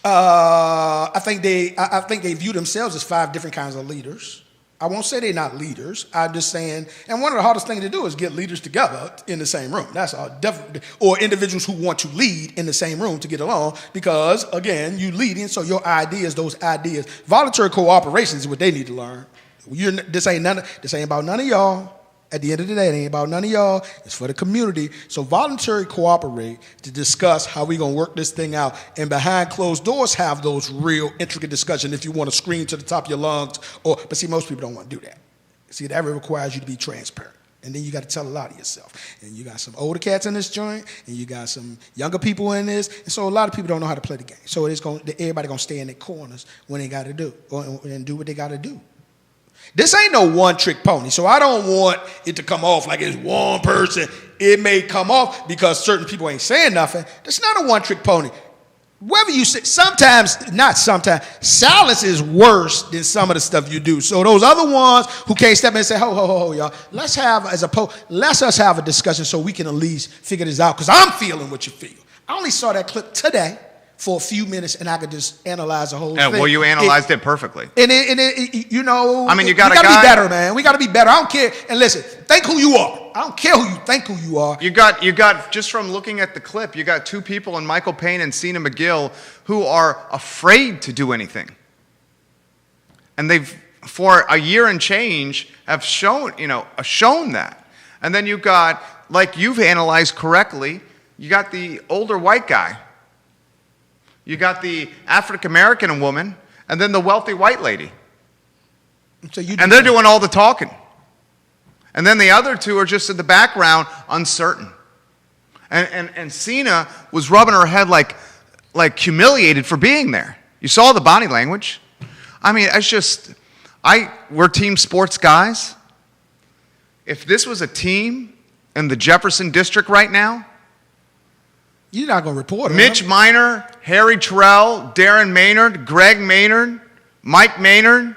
Speaker 5: I think they view themselves as 5 different kinds of leaders. I won't say they're not leaders. I'm just saying, and one of the hardest things to do is get leaders together in the same room. That's definitely, or individuals who want to lead in the same room to get along, because again, you leading, so your ideas, those ideas, voluntary cooperation is what they need to learn. This ain't about none of y'all. At the end of the day, it ain't about none of y'all. It's for the community. So voluntary cooperate to discuss how we going to work this thing out. And behind closed doors, have those real intricate discussions if you want to scream to the top of your lungs. But see, most people don't want to do that. See, that requires you to be transparent. And then you got to tell a lot of yourself. And you got some older cats in this joint, and you got some younger people in this. And so a lot of people don't know how to play the game. So everybody going to stay in their corners when they got to do, and do what they got to do. This ain't no one-trick pony. So I don't want it to come off like it's one person. It may come off because certain people ain't saying nothing. That's not a one-trick pony. Whether you say, not sometimes, silence is worse than some of the stuff you do. So those other ones who can't step in and say, ho, y'all, let's us have a discussion so we can at least figure this out, because I'm feeling what you feel. I only saw that clip today for a few minutes, and I could just analyze the whole thing.
Speaker 1: Well, you analyzed it perfectly.
Speaker 5: You know,
Speaker 1: I mean, you
Speaker 5: got to
Speaker 1: be
Speaker 5: better, man. We got to be better. I don't care. And listen, think who you are. I don't care who you think who you are.
Speaker 1: You got just from looking at the clip, you got two people in Michael Payne and Cena McGill who are afraid to do anything. And they've, for a year and change, have shown that. And then you got, like you've analyzed correctly, you got the older white guy. You got the African-American woman, and then the wealthy white lady. And they're doing all the talking. And then the other two are just in the background, uncertain. And Cena was rubbing her head like humiliated for being there. You saw the body language. I mean, it's just, we're team sports guys. If this was a team in the Jefferson District right now,
Speaker 5: you're not going to report it.
Speaker 1: Mitch Minor, Harry Terrell, Darren Maynard, Greg Maynard, Mike Maynard,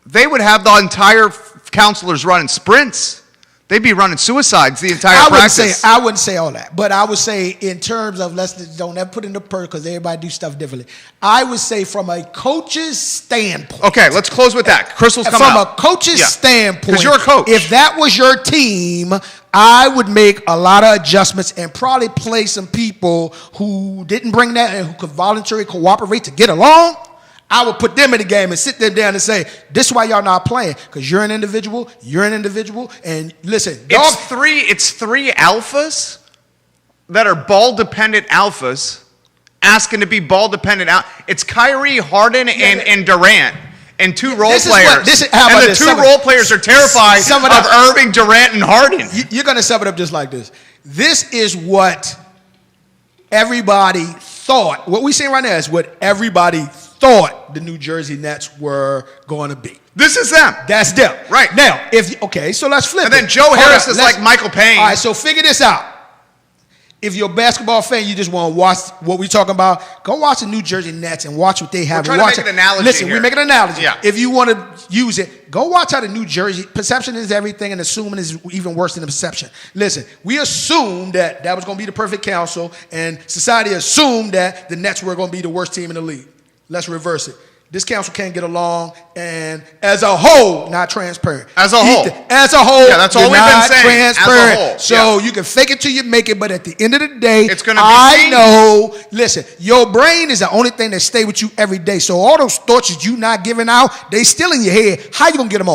Speaker 1: they would have the entire counselors running sprints. They'd be running suicides the entire practice.
Speaker 5: I wouldn't say all that. But I would say in terms of, don't ever put in the per because everybody do stuff differently. I would say from a coach's standpoint.
Speaker 1: Okay, let's close with that. Crystal's coming
Speaker 5: From
Speaker 1: up.
Speaker 5: a coach's standpoint.
Speaker 1: Because you're a coach.
Speaker 5: If that was your team, I would make a lot of adjustments and probably play some people who didn't bring that and who could voluntarily cooperate to get along. I would put them in the game and sit them down and say, this is why y'all not playing, because you're an individual, and listen.
Speaker 1: It's three alphas that are ball-dependent alphas asking to be ball-dependent out. It's Kyrie, Harden, and Durant. And two role players. And the two role players are terrified of Irving, Durant, and Harden.
Speaker 5: You're going to sum it up just like this. This is what everybody thought. What we're saying right now is what everybody thought the New Jersey Nets were going to be.
Speaker 1: This is them.
Speaker 5: That's them.
Speaker 1: Right.
Speaker 5: Now, so let's flip it.
Speaker 1: And then Joe Harris is like Michael Payne.
Speaker 5: All right, so figure this out. If you're a basketball fan, you just want to watch what we're talking about, go watch the New Jersey Nets and watch what they have.
Speaker 1: We're trying to make an analogy
Speaker 5: Listen,
Speaker 1: here.
Speaker 5: we're making an analogy.
Speaker 1: Yeah.
Speaker 5: If you want to use it, go watch how the New Jersey, perception is everything and assuming is even worse than the perception. Listen, we assumed that was going to be the perfect council, and society assumed that the Nets were going to be the worst team in the league. Let's reverse it. This council can't get along, and as a whole, not transparent.
Speaker 1: As a whole.
Speaker 5: Yeah,
Speaker 1: that's all we've been saying.
Speaker 5: Transparent.
Speaker 1: As a whole.
Speaker 5: So you can fake it till you make it, but at the end of the day,
Speaker 1: it's gonna be seen.
Speaker 5: know, listen, your brain is the only thing that stay with you every day. So all those thoughts that you not giving out, they still in your head. How you going to get them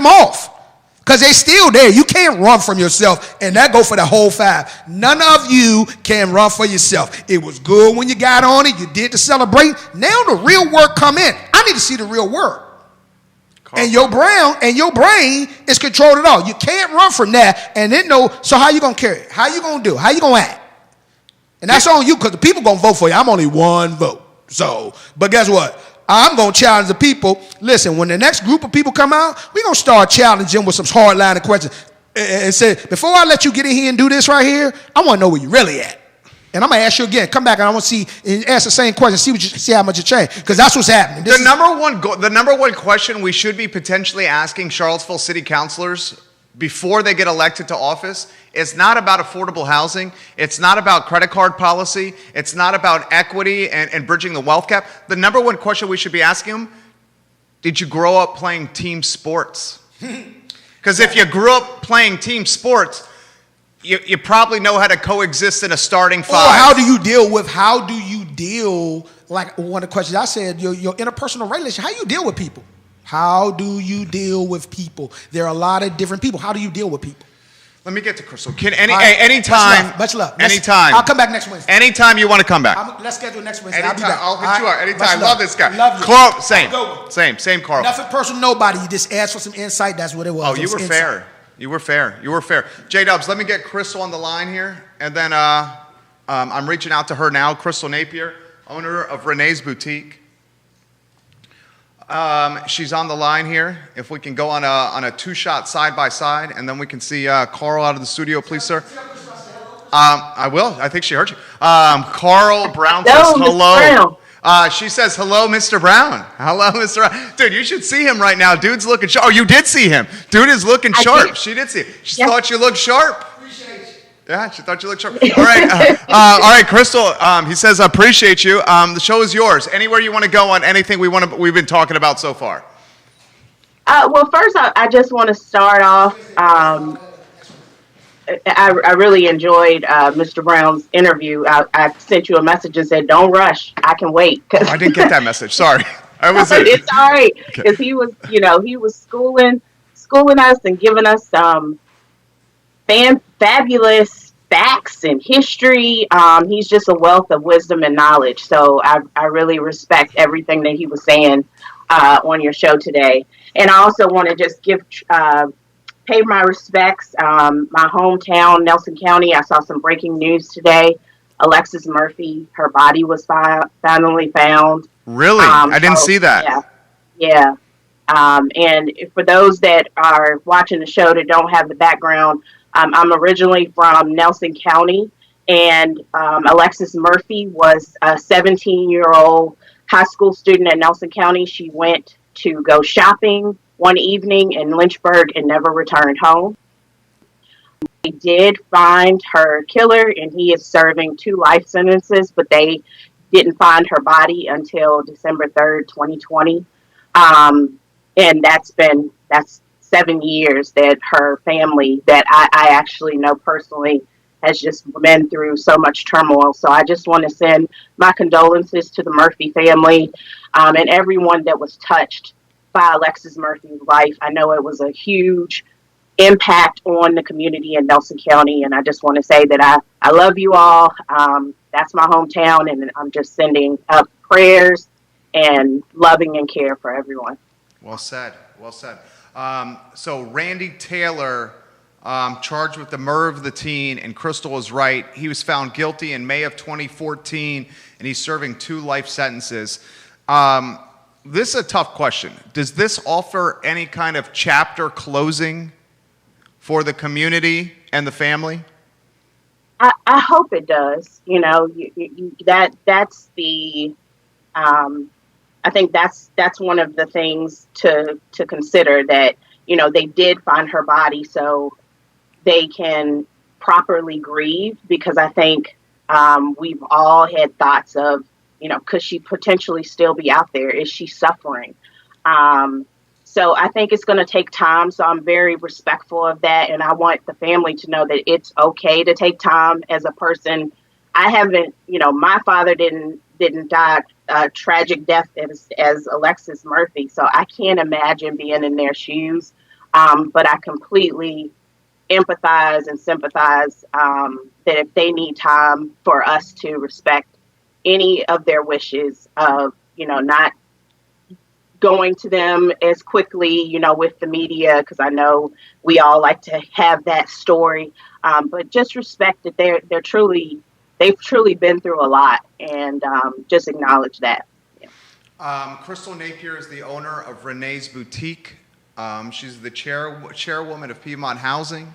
Speaker 5: off? Because they still there. You can't run from yourself, and that go for the whole five. None of you can run for yourself. It was good when you got on it. You did to celebrate. Now the real work come in. I need to see the real work. And your brain is controlled at all. You can't run from that. And then so how you going to carry it? How you going to do? How you going to act? And that's on you, because the people going to vote for you. I'm only one vote. But guess what? I'm going to challenge the people. Listen, when the next group of people come out, we're going to start challenging with some hard-line questions and say, before I let you get in here and do this right here, I want to know where you're really at. And I'm going to ask you again. Come back and I want to see and ask the same question, see how much it changed, because that's what's happening.
Speaker 1: The number one question we should be potentially asking Charlottesville city councilors before they get elected to office is not about affordable housing. It's not about credit card policy. It's not about equity and bridging the wealth gap. The number one question we should be asking them, did you grow up playing team sports? Because if you grew up playing team sports, you probably know how to coexist in a starting five.
Speaker 5: Or how do you deal, like one of the questions I said, your interpersonal relationship, how you deal with people? How do you deal with people? There are a lot of different people. How do you deal with people?
Speaker 1: Let me get to Crystal. Anytime.
Speaker 5: Much love.
Speaker 1: Anytime.
Speaker 5: I'll come back next Wednesday.
Speaker 1: Anytime you want to come back.
Speaker 5: Let's schedule next Wednesday.
Speaker 1: Anytime. I'll hit you up. Anytime. Love this guy.
Speaker 5: Love you.
Speaker 1: Carl, same, Carl.
Speaker 5: Nothing personal, nobody. You just asked for some insight. That's what it was.
Speaker 1: Oh, you were fair. You were fair. You were fair. J-Dubs, let me get Crystal on the line here, and then I'm reaching out to her now. Crystal Napier, owner of Renee's Boutique. She's on the line here. If we can go on a two-shot side-by-side, and then we can see Carl out of the studio, please, sir. I will. I think she heard you. Carl Brown says hello. She says, hello, Mr. Brown. Hello, Mr. Brown. Dude, you should see him right now. Dude's looking sharp. Oh, you did see him. Dude is looking sharp. She did see him. She thought you looked sharp. Appreciate you. Yeah, she thought you looked sharp. All right. All right, Crystal, he says, I appreciate you. The show is yours. Anywhere you want to go on anything we've been talking about so far.
Speaker 6: Well, first, I just want to start off. I really enjoyed Mr. Brown's interview. I sent you a message and said, "Don't rush. I can wait."
Speaker 1: I didn't get that message. Sorry, I was.
Speaker 6: It's all right because he was, he was schooling us and giving us some fabulous facts and history. He's just a wealth of wisdom and knowledge. So I really respect everything that he was saying on your show today. And I also want to just pay my respects. My hometown, Nelson County, I saw some breaking news today. Alexis Murphy, her body was finally found.
Speaker 1: Really? I didn't see that.
Speaker 6: Yeah. And for those that are watching the show that don't have the background, I'm originally from Nelson County, and Alexis Murphy was a 17-year-old high school student in Nelson County. She went to go shopping one evening in Lynchburg and never returned home. They did find her killer, and he is serving 2 life sentences, but they didn't find her body until December 3rd, 2020. And that's 7 years that her family, that I actually know personally, has just been through so much turmoil. So I just want to send my condolences to the Murphy family and everyone that was touched by Alexis Murphy's life. I know it was a huge impact on the community in Nelson County, and I just want to say that I love you all. That's my hometown, and I'm just sending up prayers and loving and care for everyone.
Speaker 1: Well said. Well said. So Randy Taylor, charged with the murder of the teen, and Crystal is right. He was found guilty in May of 2014, and he's serving 2 life sentences. This is a tough question. Does this offer any kind of chapter closing for the community and the family?
Speaker 6: I hope it does. That's the. I think that's one of the things to consider, that they did find her body so they can properly grieve, because I think we've all had thoughts of, could she potentially still be out there? Is she suffering? So I think it's going to take time. So I'm very respectful of that. And I want the family to know that it's okay to take time. As a person, I haven't, my father didn't die a tragic death as Alexis Murphy. So I can't imagine being in their shoes. But I completely empathize and sympathize that if they need time, for us to respect any of their wishes of, not going to them as quickly, with the media, because I know we all like to have that story, but just respect that they've truly been through a lot, and just acknowledge that. Yeah.
Speaker 1: Crystal Napier is the owner of Renee's Boutique. She's the chairwoman of Piedmont Housing.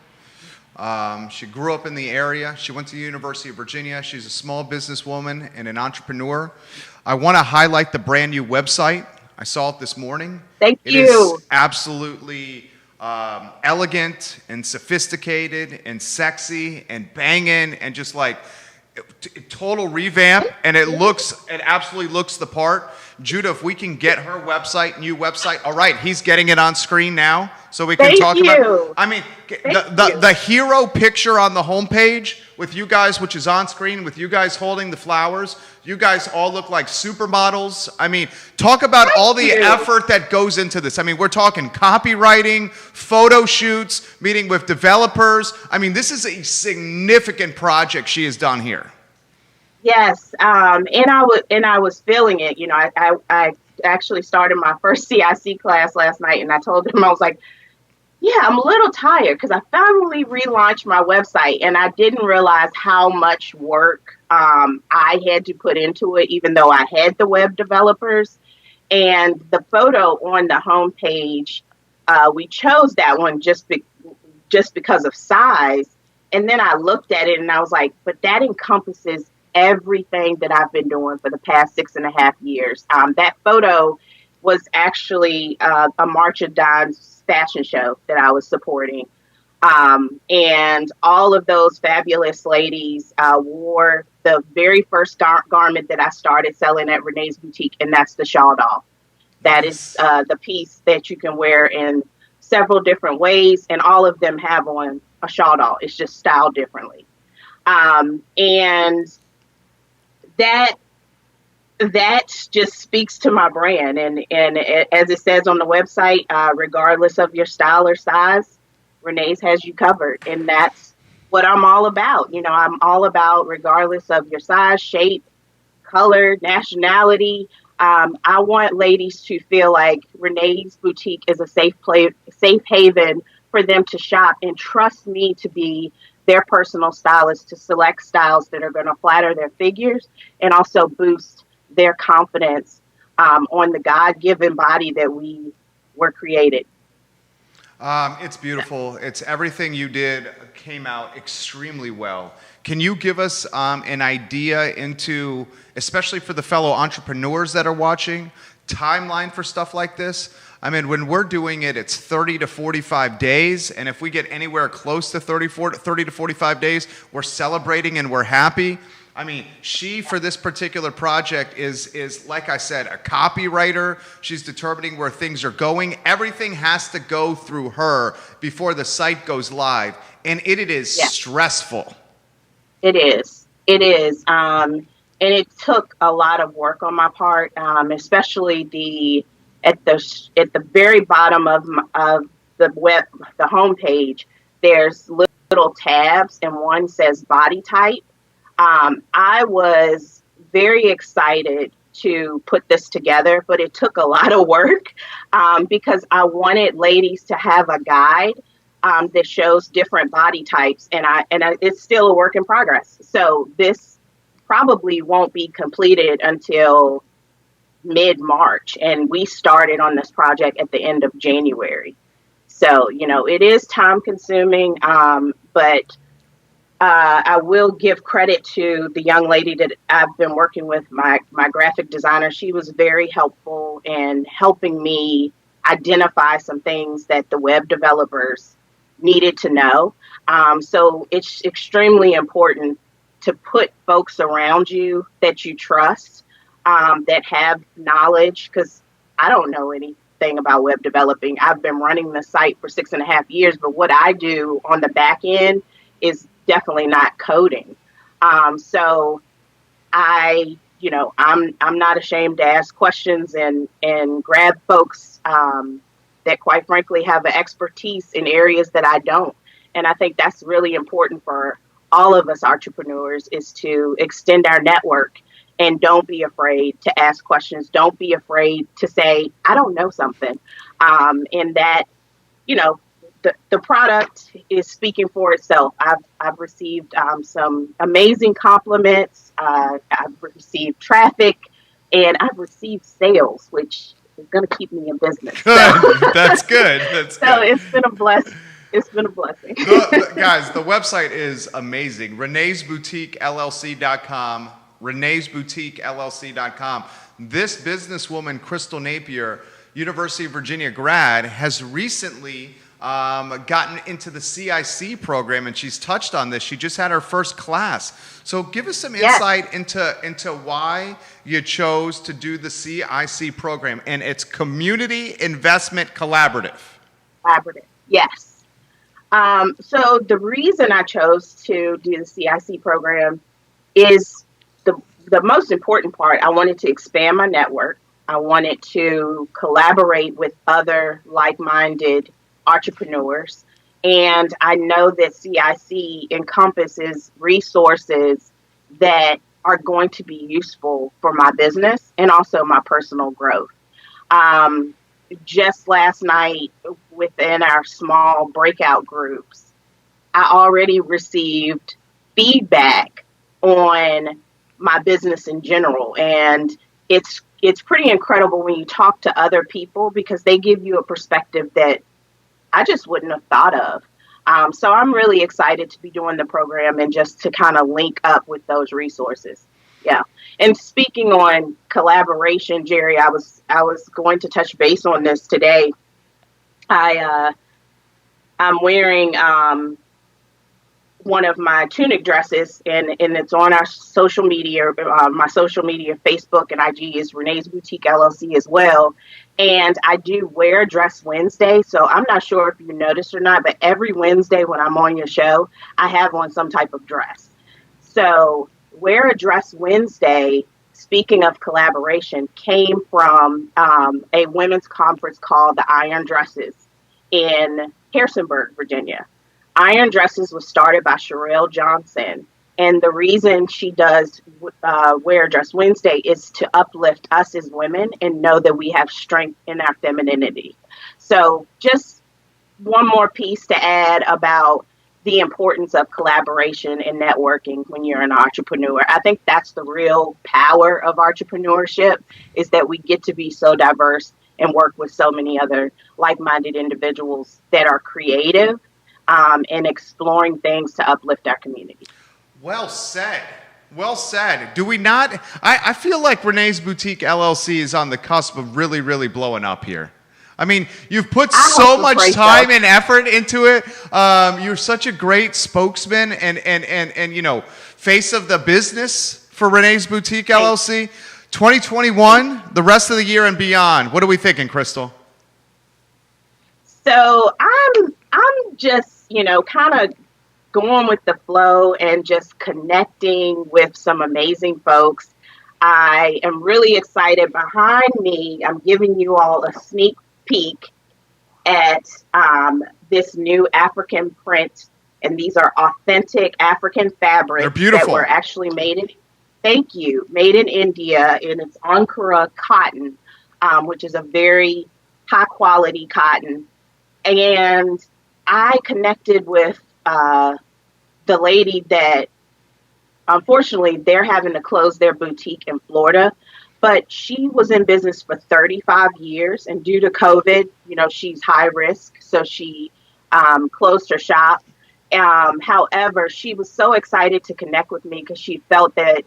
Speaker 1: She grew up in the area. She went to the University of Virginia. She's a small businesswoman and an entrepreneur. I want to highlight the brand new website. I saw it this morning.
Speaker 6: Thank you.
Speaker 1: It is absolutely elegant and sophisticated and sexy and banging and just like total revamp, and it absolutely looks the part. Judah, if we can get her website, new website. All right, he's getting it on screen now, so we can talk about. I mean, the hero picture on the homepage with you guys, which is on screen, with you guys holding the flowers. You guys all look like supermodels. I mean, talk about all the effort that goes into this. I mean, we're talking copywriting, photo shoots, meeting with developers. I mean, this is a significant project she has done here.
Speaker 6: Yes, and I was feeling it. I actually started my first CIC class last night, and I told them, I was like, Yeah, I'm a little tired because I finally relaunched my website and I didn't realize how much work I had to put into it, even though I had the web developers. And the photo on the homepage, we chose that one just because of size. And then I looked at it and I was like, but that encompasses everything that I've been doing for the past 6.5 years. That photo was actually a March of Dimes fashion show that I was supporting. And all of those fabulous ladies wore the very first garment that I started selling at Renee's Boutique, and that's the shawl doll. That is the piece that you can wear in several different ways, and all of them have on a shawl doll. It's just styled differently. And that just speaks to my brand. And as it says on the website, regardless of your style or size, Renee's has you covered. And that's what I'm all about. You know, I'm all about regardless of your size, shape, color, nationality. I want ladies to feel like Renee's Boutique is a safe haven for them to shop and trust me to be their personal stylist to select styles that are going to flatter their figures and also boost their confidence on the God-given body that we were created.
Speaker 1: It's beautiful. It's everything you did came out extremely well. Can you give us an idea into, especially for the fellow entrepreneurs that are watching, timeline for stuff like this? I mean, when we're doing it, it's 30 to 45 days. And if we get anywhere close to 30 to 45 days, we're celebrating and we're happy. I mean, she, for this particular project, is like I said, a copywriter. She's determining where things are going. Everything has to go through her before the site goes live. And it is stressful.
Speaker 6: It is. It is. And it took a lot of work on my part, especially at the very bottom of the homepage. There's little tabs, and one says body type. I was very excited to put this together, but it took a lot of work because I wanted ladies to have a guide that shows different body types, and it's still a work in progress. So this probably won't be completed until mid-March, and we started on this project at the end of January. So, you know, it is time consuming, but I will give credit to the young lady that I've been working with, my graphic designer. She was very helpful in helping me identify some things that the web developers needed to know. So it's extremely important to put folks around you that you trust, that have knowledge, because I don't know anything about web developing. I've been running the site for 6.5 years, but what I do on the back end is definitely not coding. So I'm not ashamed to ask questions and grab folks that quite frankly have an expertise in areas that I don't. And I think that's really important for all of us entrepreneurs, is to extend our network and don't be afraid to ask questions. Don't be afraid to say, I don't know something. And that, you know, the product is speaking for itself. I've received some amazing compliments. I've received traffic, and I've received sales, which is going to keep me in business.
Speaker 1: Good. That's good. That's
Speaker 6: so
Speaker 1: good.
Speaker 6: It's been a blessing. It's been a blessing.
Speaker 1: Guys, the website is amazing. Renee'sBoutiqueLLC.com. Renee'sBoutiqueLLC.com. This businesswoman, Crystal Napier, University of Virginia grad, has recently gotten into the CIC program, and she's touched on this. She just had her first class. So give us some insight into why you chose to do the CIC program, and it's Community Investment Collaborative.
Speaker 6: Yes. So the reason I chose to do the CIC program is the most important part. I wanted to expand my network. I wanted to collaborate with other like-minded entrepreneurs. And I know that CIC encompasses resources that are going to be useful for my business and also my personal growth. Just last night, within our small breakout groups, I already received feedback on my business in general. And it's pretty incredible when you talk to other people because they give you a perspective that I just wouldn't have thought of. So I'm really excited to be doing the program and just to kind of link up with those resources. Yeah. And speaking on collaboration, Jerry, I was going to touch base on this today. I'm wearing one of my tunic dresses, and it's on our social media. My social media, Facebook and IG, is Renee's Boutique LLC as well. And I do Wear Dress Wednesday. So I'm not sure if you noticed or not, but every Wednesday when I'm on your show, I have on some type of dress. So Wear a Dress Wednesday, speaking of collaboration, came from a women's conference called the Iron Dresses in Harrisonburg, Virginia. Iron Dresses was started by Sherelle Johnson. And the reason she does Wear Dress Wednesday is to uplift us as women and know that we have strength in our femininity. So just one more piece to add about the importance of collaboration and networking when you're an entrepreneur. I think that's the real power of entrepreneurship, is that we get to be so diverse and work with so many other like-minded individuals that are creative and exploring things to uplift our community.
Speaker 1: Well said. Well said. Do we not? I feel like Renee's Boutique LLC is on the cusp of really, really blowing up here. I mean, you've put so much time and effort into it. You're such a great spokesman and you know, face of the business for Renee's Boutique LLC. 2021, the rest of the year and beyond. What are we thinking, Crystal?
Speaker 6: So I'm just, you know, kind of going with the flow and just connecting with some amazing folks. I am really excited. Behind me, I'm giving you all a sneak peek at this new African print, and these are authentic African fabrics.
Speaker 1: They're beautiful.
Speaker 6: That were actually made in India, and it's Ankara cotton, which is a very high quality cotton. And I connected with the lady that, unfortunately, they're having to close their boutique in Florida, but she was in business for 35 years, and due to COVID, you know, she's high risk, so she closed her shop. However, she was so excited to connect with me because she felt that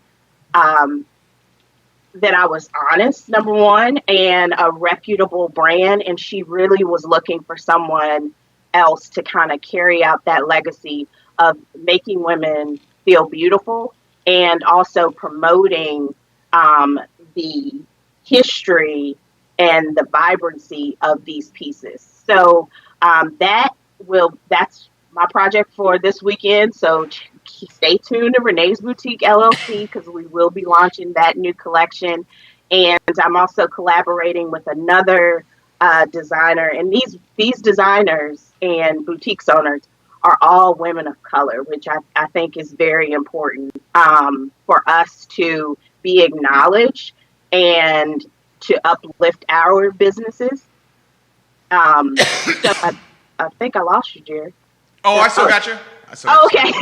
Speaker 6: that I was honest, number one, and a reputable brand, and she really was looking for someone else to kind of carry out that legacy of making women feel beautiful and also promoting the history and the vibrancy of these pieces. So that's my project for this weekend. So stay tuned to Renee's Boutique LLC because we will be launching that new collection. And I'm also collaborating with another designer, and these designers and boutiques owners are all women of color, which I think is very important for us to be acknowledged and to uplift our businesses. So I think I lost you, Jerry.
Speaker 1: Oh, I still got you.
Speaker 6: Okay.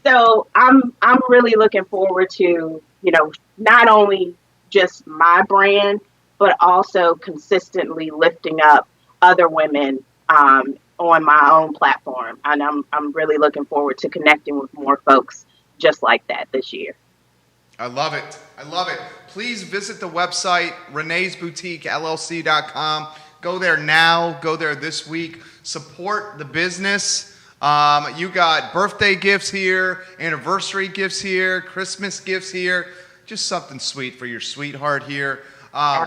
Speaker 6: So I'm really looking forward to, you know, not only just my brand, but also consistently lifting up other women on my own platform. And I'm really looking forward to connecting with more folks just like that this year.
Speaker 1: I love it. I love it. Please visit the website, reneesboutiquellc.com. Go there now. Go there this week. Support the business. You got birthday gifts here, anniversary gifts here, Christmas gifts here. Just something sweet for your sweetheart here.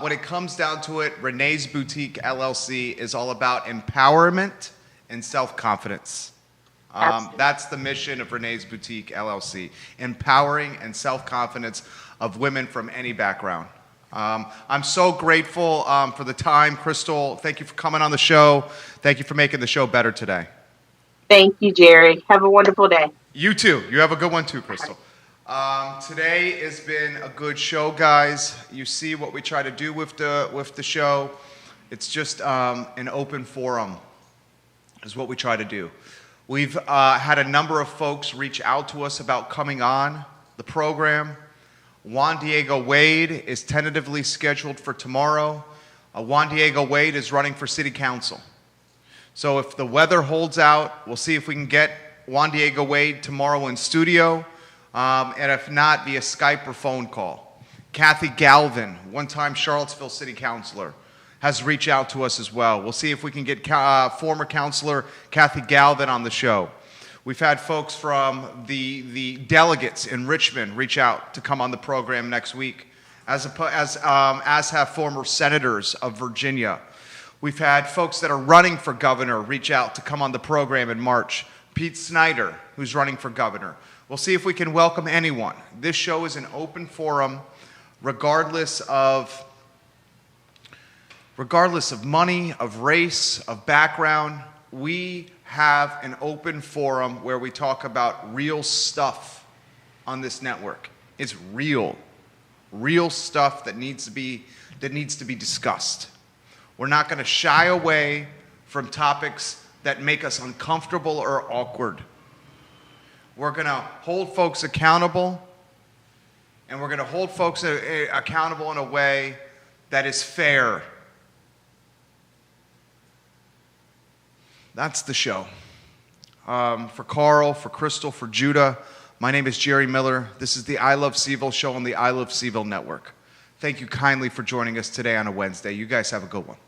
Speaker 1: When it comes down to it, Renee's Boutique LLC is all about empowerment and self-confidence. That's the mission of Renee's Boutique LLC, empowering and self-confidence of women from any background. I'm so grateful for the time. Crystal, thank you for coming on the show. Thank you for making the show better today.
Speaker 6: Thank you, Jerry. Have a wonderful day.
Speaker 1: You too. You have a good one too, Crystal. Today has been a good show, guys. You see what we try to do with the show. It's just an open forum is what we try to do. We've had a number of folks reach out to us about coming on the program. Juan Diego Wade is tentatively scheduled for tomorrow. Juan Diego Wade is running for city council. So if the weather holds out, we'll see if we can get Juan Diego Wade tomorrow in studio, and if not, via Skype or phone call. Kathy Galvin, one-time Charlottesville city councilor, has reached out to us as well. We'll see if we can get former councilor Kathy Galvin on the show. We've had folks from the delegates in Richmond reach out to come on the program next week, as have former senators of Virginia. We've had folks that are running for governor reach out to come on the program in March. Pete Snyder, who's running for governor. We'll see if we can welcome anyone. This show is an open forum, regardless of money, of race, of background. We have an open forum where we talk about real stuff on this network. It's real stuff that needs to be discussed. We're not going to shy away from topics that make us uncomfortable or awkward. We're going to hold folks accountable, and we're going to hold folks accountable in a way that is fair. That's the show. For Carl, for Crystal, for Judah, my name is Jerry Miller. This is the I Love Seville show on the I Love Seville network. Thank you kindly for joining us today on a Wednesday. You guys have a good one.